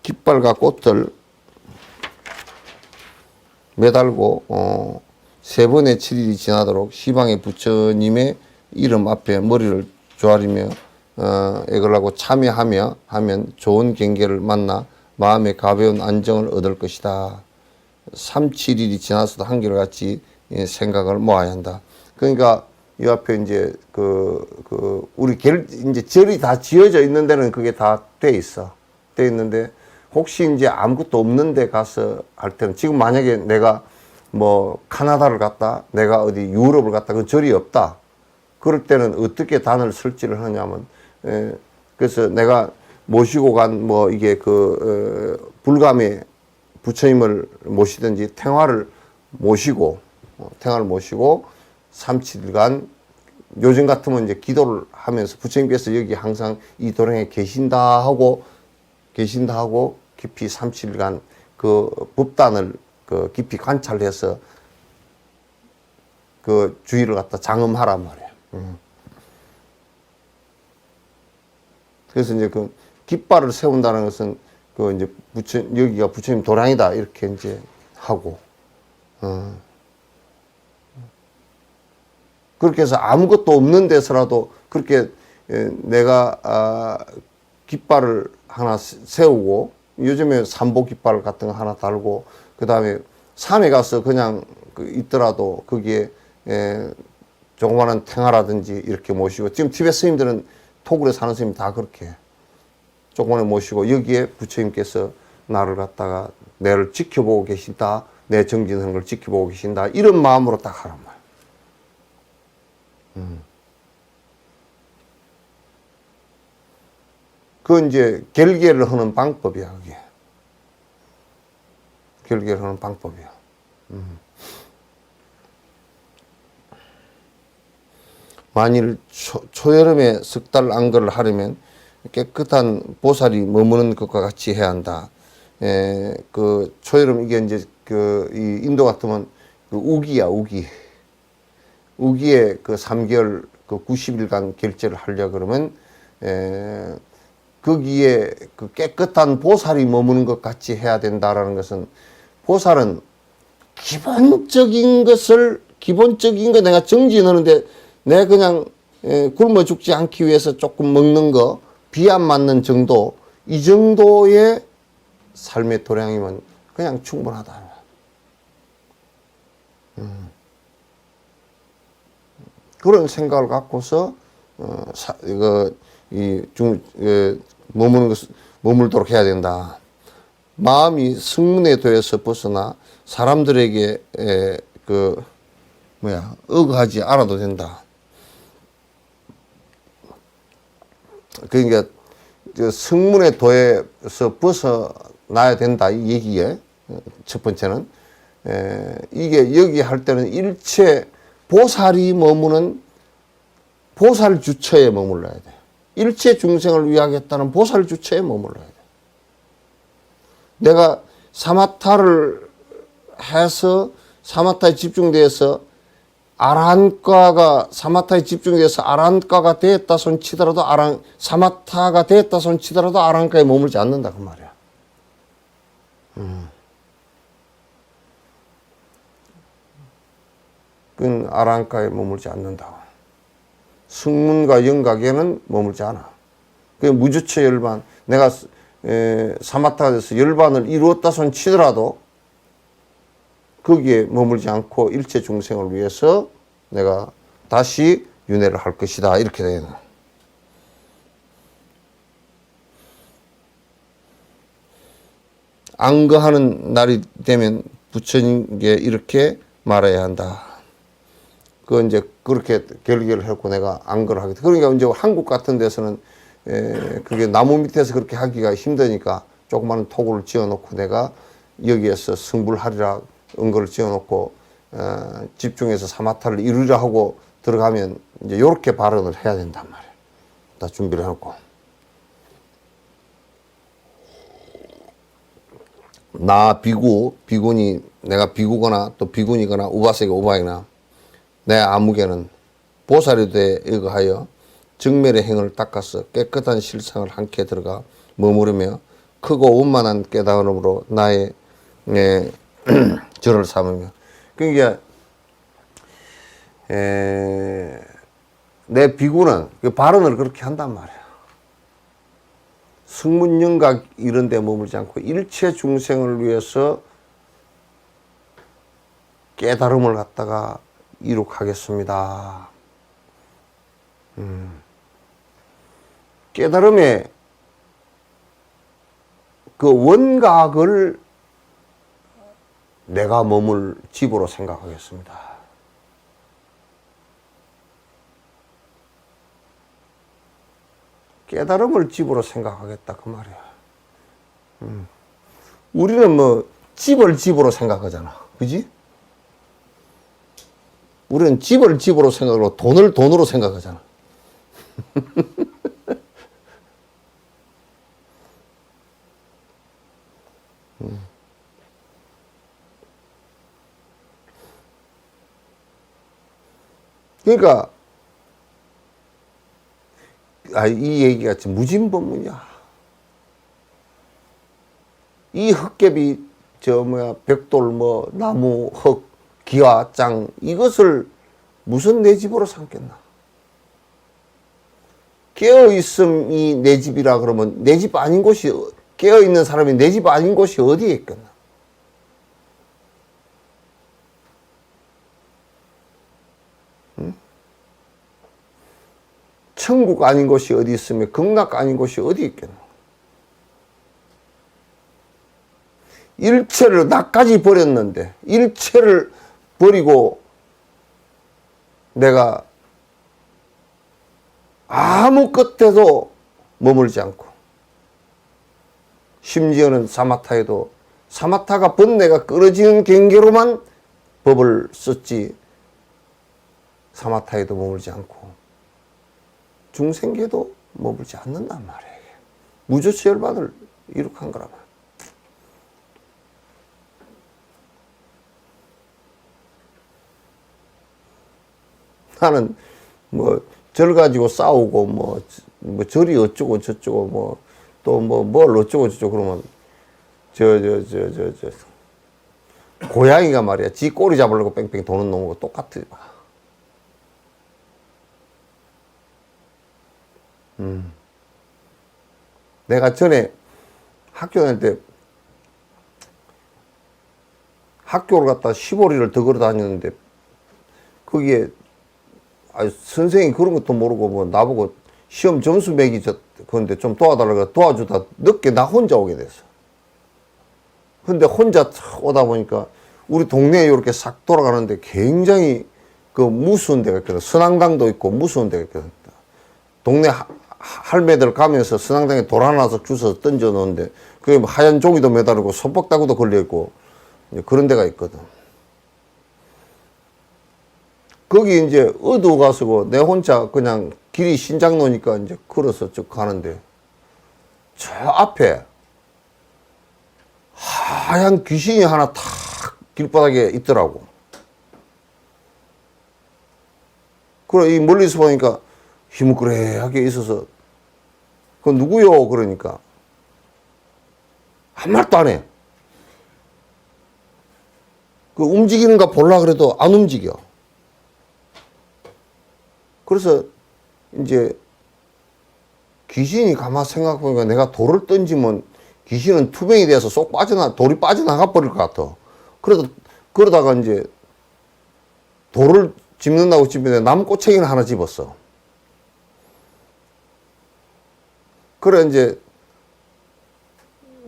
깃발과 꽃을 매달고 3번의 7일이 지나도록 시방의 부처님의 이름 앞에 머리를 조아리며 애걸하고 참여하며 하면 좋은 경계를 만나 마음의 가벼운 안정을 얻을 것이다. 3, 7일이 지나서도 한결같이 생각을 모아야 한다. 그러니까 이 앞에 이제 우리 이제 절이 다 지어져 있는 데는 그게 다 돼 있어. 돼 있는데 혹시 이제 아무것도 없는 데 가서 할 때는 지금 만약에 내가 뭐 카나다를 갔다 내가 어디 유럽을 갔다 그 절이 없다. 그럴 때는 어떻게 단을 설치를 하냐면 그래서 내가 모시고 간 뭐 이게 불감의 부처님을 모시든지 탱화를 모시고 3, 7일간 요즘 같으면 이제 기도를 하면서 부처님께서 여기 항상 이 도량에 계신다 하고 깊이 3, 7일간 그 법단을 깊이 관찰해서 그 주의를 갖다 장엄하란 말이에요. 그래서 이제 그 깃발을 세운다는 것은 이제 여기가 부처님 도량이다 이렇게 이제 하고 그렇게 해서 아무것도 없는 데서라도 그렇게 내가 깃발을 하나 세우고 요즘에 삼보 깃발 같은 거 하나 달고 그 다음에 산에 가서 그냥 있더라도 거기에 조그마한 탱화라든지 이렇게 모시고 지금 티베트 스님들은 토굴에 사는 스님 다 그렇게 조그마한 모시고 여기에 부처님께서 나를 갖다가 내를 지켜보고 계신다 내 정진하는 걸 지켜보고 계신다 이런 마음으로 딱 하란 말이야. 그건 이제 결계를 하는 방법이야, 그게. 결계를 하는 방법이야. 만일 초여름에 석 달 안거를 하려면 깨끗한 보살이 머무는 것과 같이 해야 한다. 초여름 이게 이제 이 인도 같으면 우기야, 우기. 우기에 3개월 90일간 결제를 하려 그러면 거기에 깨끗한 보살이 머무는 것 같이 해야 된다라는 것은 보살은 기본적인 거 내가 정진하는데 내가 그냥 굶어 죽지 않기 위해서 조금 먹는 거 비 안 맞는 정도 이 정도의 삶의 도량이면 그냥 충분하다. 그런 생각을 갖고서 머물도록 해야 된다. 마음이 승문의 도에서 벗어나 사람들에게 억하지 않아도 된다. 그러니까 승문의 도에서 벗어나야 된다 이 얘기에 첫 번째는 이게 여기 할 때는 일체 보살이 머무는 보살 주처에 머물러야 돼. 일체 중생을 위하겠다는 보살 주처에 머물러야 돼. 내가 사마타를 해서 사마타에 집중돼서 아란가가 사마타에 집중돼서 아란가가 되었다 손치더라도 사마타가 되었다 손치더라도 아란가에 머물지 않는다 그 말이야. 그건 아란가에 머물지 않는다. 승문과 영각에는 머물지 않아. 그 무주처 열반, 내가 사마타가 돼서 열반을 이루었다 손치더라도 거기에 머물지 않고 일체 중생을 위해서 내가 다시 윤회를 할 것이다. 이렇게 되는. 안거하는 날이 되면 부처님께 이렇게 말해야 한다. 그 이제 그렇게 결계를 했고 내가 안거를 하게 돼. 그러니까 이제 한국 같은 데서는 그게 나무 밑에서 그렇게 하기가 힘드니까 조그마한 토구를 지어놓고 내가 여기에서 승불하리라 은거를 지어놓고 집중해서 사마타를 이루려 하고 들어가면 이제 요렇게 발언을 해야 된단 말이에요. 다 준비를 해놓고. 나 비군이 내가 비구거나 또 비군이거나 우바세가 우바이나 내 아무개는 보살이 돼 이거하여 정멸의 행을 닦아서 깨끗한 실상을 함께 들어가 머무르며 크고 원만한 깨달음으로 나의 절을 삼으며. 그러니까 내 비구는 그 발언을 그렇게 한단 말이야. 승문영각 이런 데 머물지 않고 일체 중생을 위해서 깨달음을 갖다가 이룩하겠습니다. 깨달음의 그 원각을 내가 머물 집으로 생각하겠습니다. 깨달음을 집으로 생각하겠다 그 말이야. 우리는 뭐 집을 집으로 생각하잖아. 그지? 우리는 집을 집으로 생각하고 돈을 돈으로 생각하잖아. 그러니까 이 얘기가 무진법문이야. 이 흙개비 벽돌 나무 흙 기와 짱 이것을 무슨 내 집으로 삼겠나? 깨어있음이 내 집이라 그러면 내 집 아닌 곳이 깨어있는 사람이 내 집 아닌 곳이 어디에 있겠나? 천국 아닌 곳이 어디 있으며 극락 아닌 곳이 어디 있겠노? 일체를 나까지 버렸는데 일체를 버리고 내가 아무 끝에도 머물지 않고 심지어는 사마타에도 사마타가 번뇌가 끊어지는 경계로만 법을 썼지 사마타에도 머물지 않고 중생계도 머물지 않는단 말이에요. 무조치 열반을 이룩한 거란 말이에요. 나는 절 가지고 싸우고 절이 어쩌고 저쩌고 또 뭘 어쩌고 저쩌고 그러면 고양이가 말이야 지 꼬리 잡으려고 뺑뺑 도는 놈하고 똑같아. 내가 전에 학교 다닐 때 학교를 갔다 시보리를 더 걸어 다녔는데 거기에 선생님이 그런 것도 모르고 나보고 시험 점수 매기 그런데 좀 도와달라고 도와주다 늦게 나 혼자 오게 됐어. 근데 혼자 오다 보니까 우리 동네에 이렇게 싹 돌아가는데 굉장히 그 무서운 데가 있거든. 선앙당도 있고 무서운 데가 있거든. 동네 할매들 가면서 선앙당에 돌 하나씩 주워서 던져 놓는데 그게 하얀 종이도 매달리고 손뻑따구도 걸려있고 그런 데가 있거든. 거기 이제 어두워 가서고 내 혼자 그냥 길이 신장 노니까 이제 걸어서 쭉 가는데 저 앞에 하얀 귀신이 하나 탁 길바닥에 있더라고. 그래, 이 멀리서 보니까 희뭇그레하게 있어서, 그 누구요? 그러니까. 한 말도 안 해. 그 움직이는가 볼라 그래도 안 움직여. 그래서 이제 귀신이 가만 생각해보니까 내가 돌을 던지면 귀신은 투명이 돼서 쏙 돌이 빠져나가 버릴 것 같아. 그러다가 이제 돌을 집는다고 집는데 나무꼬챙이를 하나 집었어. 그래, 이제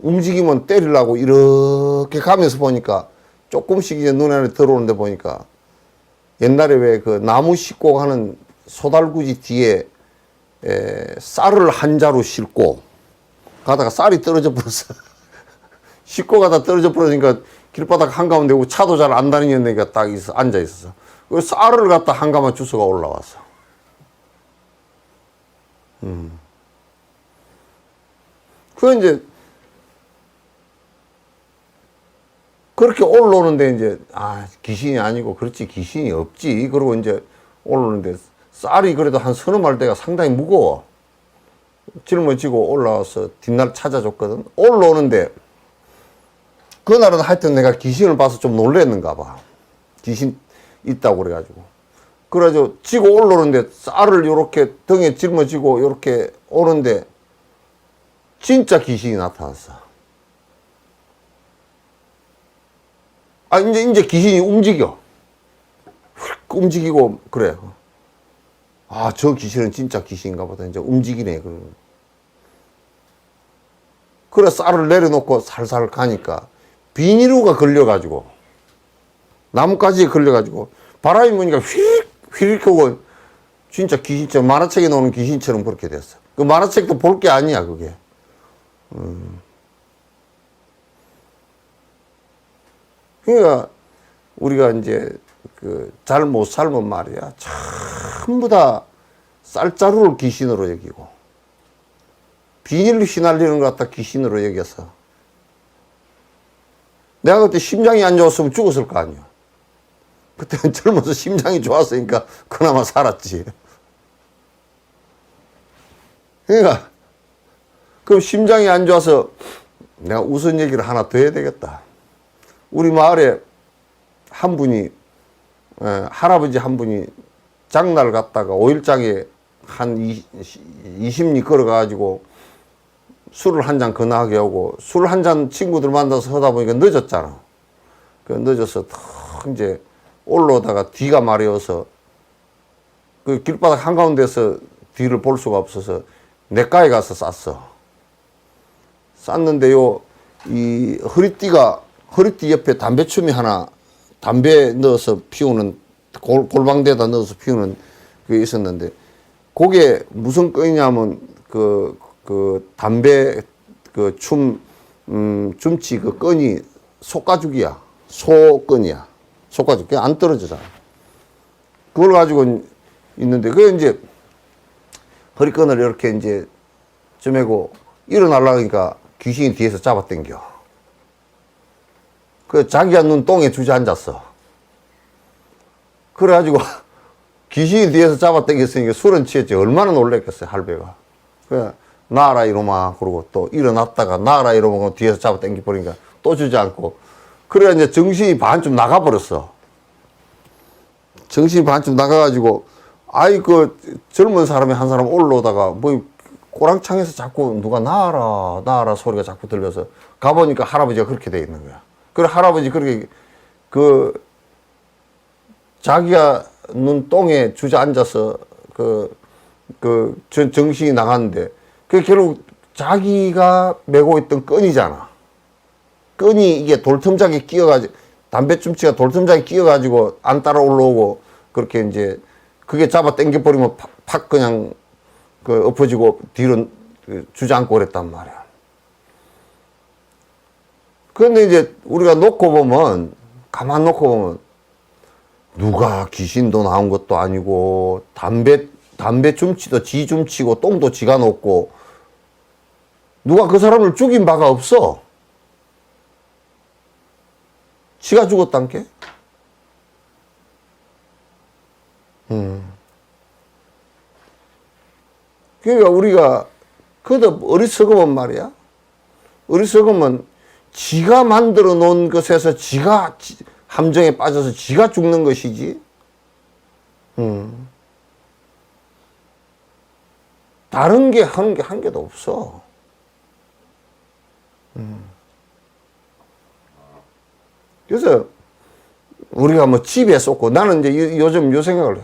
움직이면 때리려고 이렇게 가면서 보니까 조금씩 이제 눈에 들어오는데 보니까 옛날에 왜 그 나무 싣고 가는 소달구지 뒤에 쌀을 한 자루 싣고 가다가 쌀이 떨어져 버렸어. 싣고 가다 떨어져 버리니까 길바닥 한가운데 오고 차도 잘 안 다니니까 딱 앉아 있었어. 그 쌀을 갖다 한 가마 주워가 올라왔어. 그 이제 그렇게 올라오는데 이제 귀신이 아니고 그렇지 귀신이 없지. 그러고 이제 올라오는데 쌀이 그래도 한 서너 마리대가 상당히 무거워. 짊어지고 올라와서 뒷날 찾아줬거든. 올라오는데 그날은 하여튼 내가 귀신을 봐서 좀 놀랬는가 봐. 귀신 있다고 그래가지고. 그래가지고 지고 올라오는데 쌀을 요렇게 등에 짊어지고 요렇게 오는데 진짜 귀신이 나타났어. 이제 귀신이 움직여. 움직이고, 그래. 저 귀신은 진짜 귀신인가 보다. 이제 움직이네. 그래, 쌀을 내려놓고 살살 가니까 비닐루가 걸려가지고, 나뭇가지에 걸려가지고, 바람이 부니까 휘릭 하고, 진짜 귀신처럼, 만화책에 나오는 귀신처럼 그렇게 됐어. 그 만화책도 볼 게 아니야, 그게. 그러니까 우리가 이제 잘 못 살면 말이야 전부 다 쌀자루를 귀신으로 여기고 비닐로 휘날리는 것 같다 귀신으로 여겨서 내가 그때 심장이 안 좋았으면 죽었을 거 아니야. 그때는 젊어서 심장이 좋았으니까 그나마 살았지. 그러니까 그럼 심장이 안 좋아서 내가 우선 얘기를 하나 더 해야 되겠다. 우리 마을에 한 분이 할아버지 한 분이 장날 갔다가 5일장에 한 20리 걸어가지고 술을 한 잔 건하게 하고 술 한 잔 친구들 만나서 하다 보니까 늦었잖아. 그 늦어서 턱 이제 올라오다가 뒤가 마려워서 그 길바닥 한가운데서 뒤를 볼 수가 없어서 냇가에 가서 쌌어. 쌌는데요, 이 허리띠 옆에 담배춤이 하나, 담배 넣어서 피우는, 골방대에다 넣어서 피우는 그게 있었는데, 그게 무슨 끈이냐면, 담배, 줌치 그 끈이 소가죽이야. 소끈이야. 소가죽. 그게 안 떨어지잖아. 그걸 가지고 있는데, 그게 이제, 허리끈을 이렇게 이제, 쯤매고 일어나려니까 귀신이 뒤에서 잡아당겨. 자기가 눈 똥에 주저앉았어. 그래가지고 귀신이 뒤에서 잡아당겼으니까 술은 취했지. 얼마나 놀랬겠어요, 할배가. 그래, 나라 이놈아. 그러고 또 일어났다가 나라 이놈아. 뒤에서 잡아당겨 버리니까 또 주저앉고. 그래, 이제 정신이 반쯤 나가버렸어. 정신이 반쯤 나가가지고, 젊은 사람이 한 사람 올라오다가, 꼬랑창에서 자꾸 누가 나와라 소리가 자꾸 들려서 가보니까 할아버지가 그렇게 돼 있는 거야. 그래, 할아버지 그렇게, 자기가 눈똥에 주저앉아서, 정신이 나갔는데, 결국 자기가 메고 있던 끈이잖아. 끈이 이게 돌틈작에 끼어가지고, 담배춤치가 돌틈작에 끼어가지고 안 따라 올라오고, 그렇게 이제, 그게 잡아 당겨버리면 팍 그냥, 엎어지고 뒤로 주저앉고 그랬단 말이야. 그런데 이제 우리가 가만 놓고 보면, 누가 귀신도 나온 것도 아니고, 담배 줌치도 지 줌치고, 똥도 지가 놓고, 누가 그 사람을 죽인 바가 없어. 지가 죽었단 게? 그러니까 우리가 그도 어리석으면 말이야. 어리석으면 지가 만들어 놓은 것에서 지가 함정에 빠져서 지가 죽는 것이지. 다른 게 하는 게 한 개도 없어. 그래서 우리가 뭐 집에 쏟고, 나는 이제 요즘 요 생각을 해.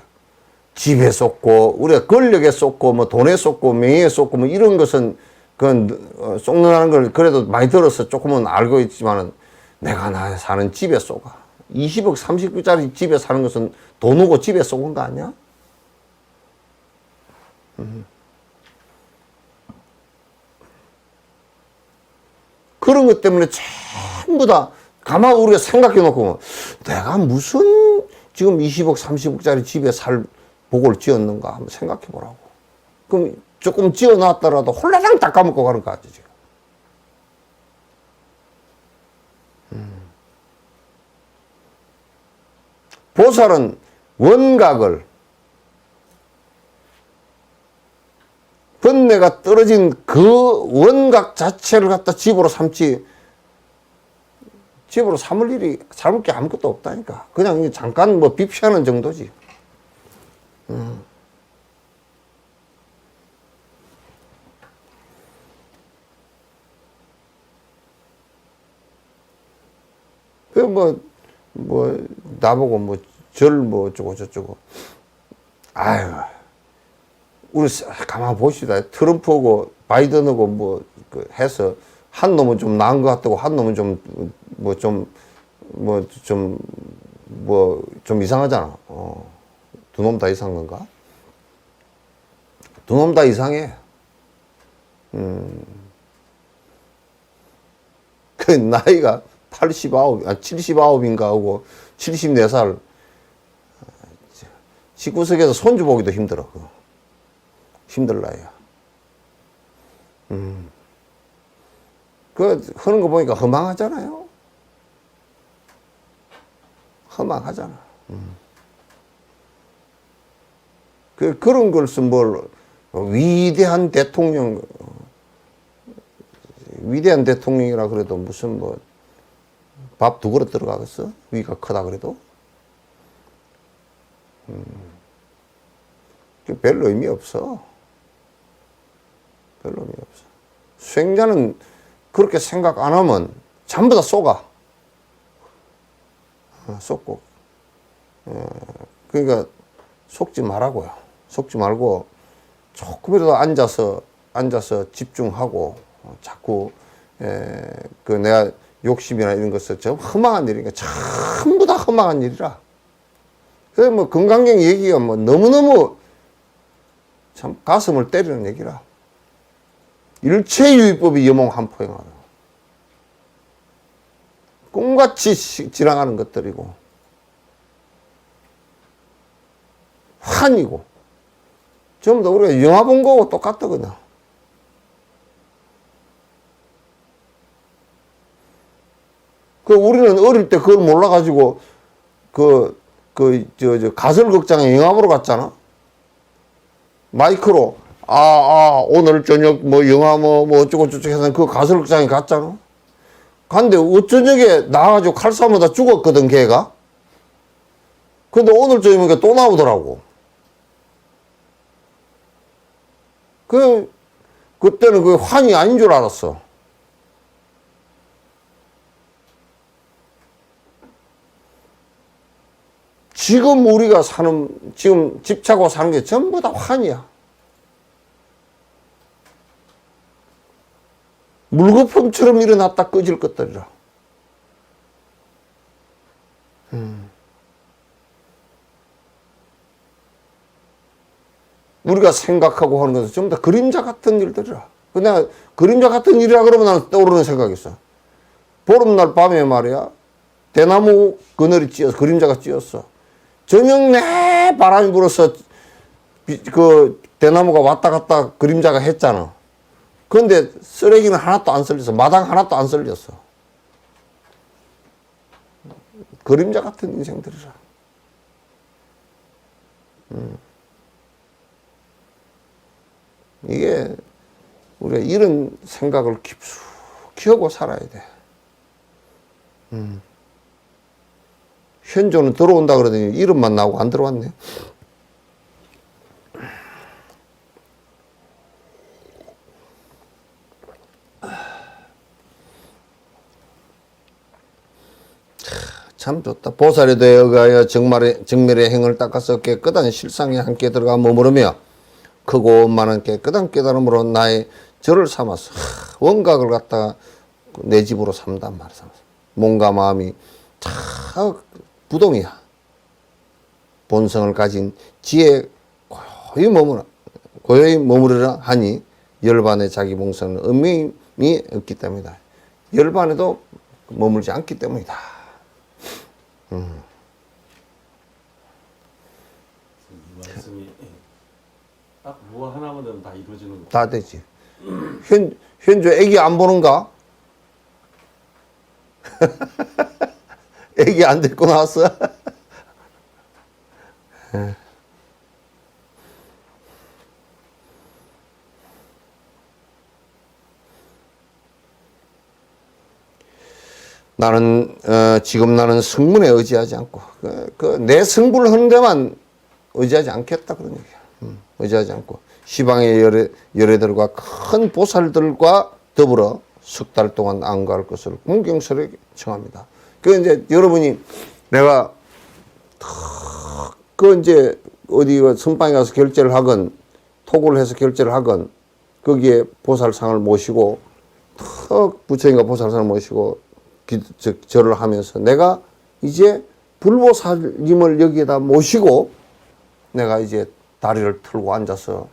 집에 쏟고, 우리가 권력에 쏟고, 뭐 돈에 쏟고, 명예에 쏟고, 뭐 이런 것은 그건 쏟는다는 걸 그래도 많이 들어서 조금은 알고 있지만은 내가 나 사는 집에 쏟아. 20억, 30억짜리 집에 사는 것은 돈 오고 집에 쏟은 거 아니야? 그런 것 때문에 전부 다 가만 우리가 생각해 놓고 내가 무슨 지금 20억, 30억짜리 집에 살 복을 지었는가 한번 생각해 보라고. 그럼 조금 지어 놨더라도 홀라당 다 까먹고 가는 거 같지, 지금. 보살은 원각을 번뇌가 떨어진 그 원각 자체를 갖다 집으로 삼지, 집으로 삼을 일이, 삼을 게 아무것도 없다니까. 그냥 잠깐 뭐 비피하는 정도지. 나보고 어쩌고 저쩌고. 아유, 우리 가만 봅시다. 트럼프하고 바이든하고 해서 한 놈은 좀 나은 것 같고 한 놈은 좀 이상하잖아. 두 놈 다 이상한 건가? 두 놈 다 이상해. 그 나이가 79인가 하고 74살. 집구석에서 손주 보기도 힘들어. 힘들 나이야. 하는 거 보니까 허망하잖아요. 허망하잖아. 그런 것은 위대한 대통령이라 그래도 무슨 밥 두 그릇 들어가겠어? 위가 크다 그래도? 별로 의미 없어. 별로 의미 없어. 수행자는 그렇게 생각 안 하면 전부 다 쏘가. 쏟고. 그러니까 속지 말라고요. 속지 말고 조금이라도 앉아서 집중하고 자꾸 내가 욕심이나 이런 것을 저 허망한 일이니까 전부 다 허망한 일이라. 그래서 건강경 얘기가 너무너무 참 가슴을 때리는 얘기라. 일체유의법이 여몽한포행하다. 꿈같이 지나가는 것들이고 환이고 전부 다 우리가 영화 본 거하고 똑같거든. 우리는 어릴 때 그걸 몰라가지고 가설극장에 영화 보러 갔잖아. 마이크로 오늘 저녁 영화 어쩌고 저쩌고 해서 그 가설극장에 갔잖아. 근데 어쩌녁에 나와가지고 칼싸움하다 죽었거든, 걔가. 근데 오늘 저녁에 또 나오더라고. 그때는 그 환이 아닌 줄 알았어. 지금 우리가 지금 집차고 사는 게 전부 다 환이야. 물거품처럼 일어났다 꺼질 것들이라. 우리가 생각하고 하는 것은 전부 다 그림자 같은 일들이라. 내가 그림자 같은 일이라 그러면 나는 떠오르는 생각이 있어. 보름날 밤에 말이야, 대나무 그늘이 그림자가 찧었어. 저녁 내 바람이 불어서 대나무가 왔다 갔다 그림자가 했잖아. 그런데 쓰레기는 하나도 안 쓸렸어. 마당 하나도 안 쓸렸어. 그림자 같은 인생들이라. 이게 우리가 이런 생각을 깊숙이 하고 살아야 돼. 현조는 들어온다 그러더니 이름만 나오고 안 들어왔네. 참 좋다. 보살에 대해 의하여 정멸의 행을 닦아서 깨끗한 실상에 함께 들어가 머무르며 크고 많은 깨끗한 깨달음으로 나의 절을 삼아서 원각을 갖다가 내 집으로 삼단 말이야. 몸과 마음이 다 부동이야. 본성을 가진 지혜 고요히 머무르라 하니 열반의 자기 봉사는 의미이 없기 때문이다. 열반에도 머물지 않기 때문이다. 이 말씀이 딱 뭐 하나면 다 이루어지는 거. 다 되지. 현주 애기 안 보는가? 애기 안 데리고 나왔어? 지금 나는 성문에 의지하지 않고 내 성불을 하는 데만 의지하지 않겠다 그런 얘기야. 의지하지 않고 시방의 열애들과 큰 보살들과 더불어 석 달 동안 안가할 것을 공경스럽게 청합니다. 그 이제 여러분이 내가 이제 어디 선방에 가서 결제를 하건 토구를 해서 결제를 하건 거기에 보살상을 모시고 부처님과 보살상을 모시고 절을 하면서 내가 이제 불보살님을 여기에다 모시고 내가 이제 다리를 틀고 앉아서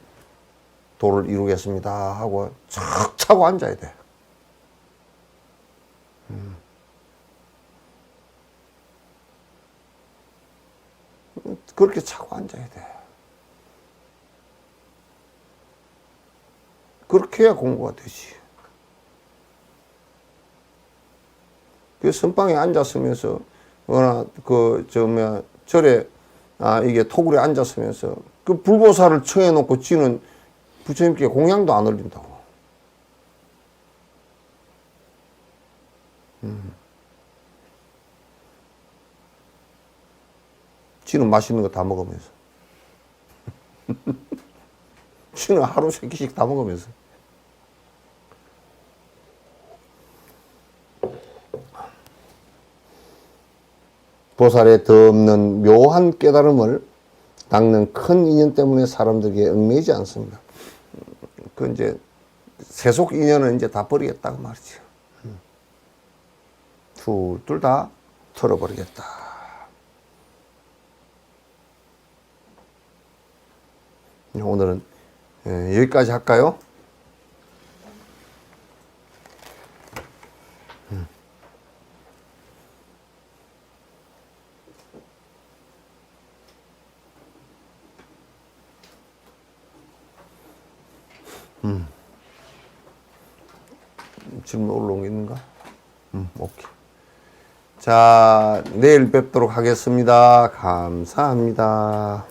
도를 이루겠습니다 하고 착 차고 앉아야 돼. 그렇게 차고 앉아야 돼. 그렇게 해야 공부가 되지. 그 선방에 앉았으면서, 절에, 이게 토굴에 앉았으면서, 그 불보살을 청해놓고 지는 부처님께 공양도 안 올린다고. 지는 맛있는 거 다 먹으면서. 지는 하루 세 끼씩 다 먹으면서. 보살의 더 없는 묘한 깨달음을 닦는 큰 인연 때문에 사람들에게 얽매이지 않습니다. 그 이제 세속 인연은 이제 다 버리겠다고 말이죠. 둘 다 털어버리겠다. 오늘은 여기까지 할까요? 질문 올라온 게 있는가? 오케이. 자, 내일 뵙도록 하겠습니다. 감사합니다.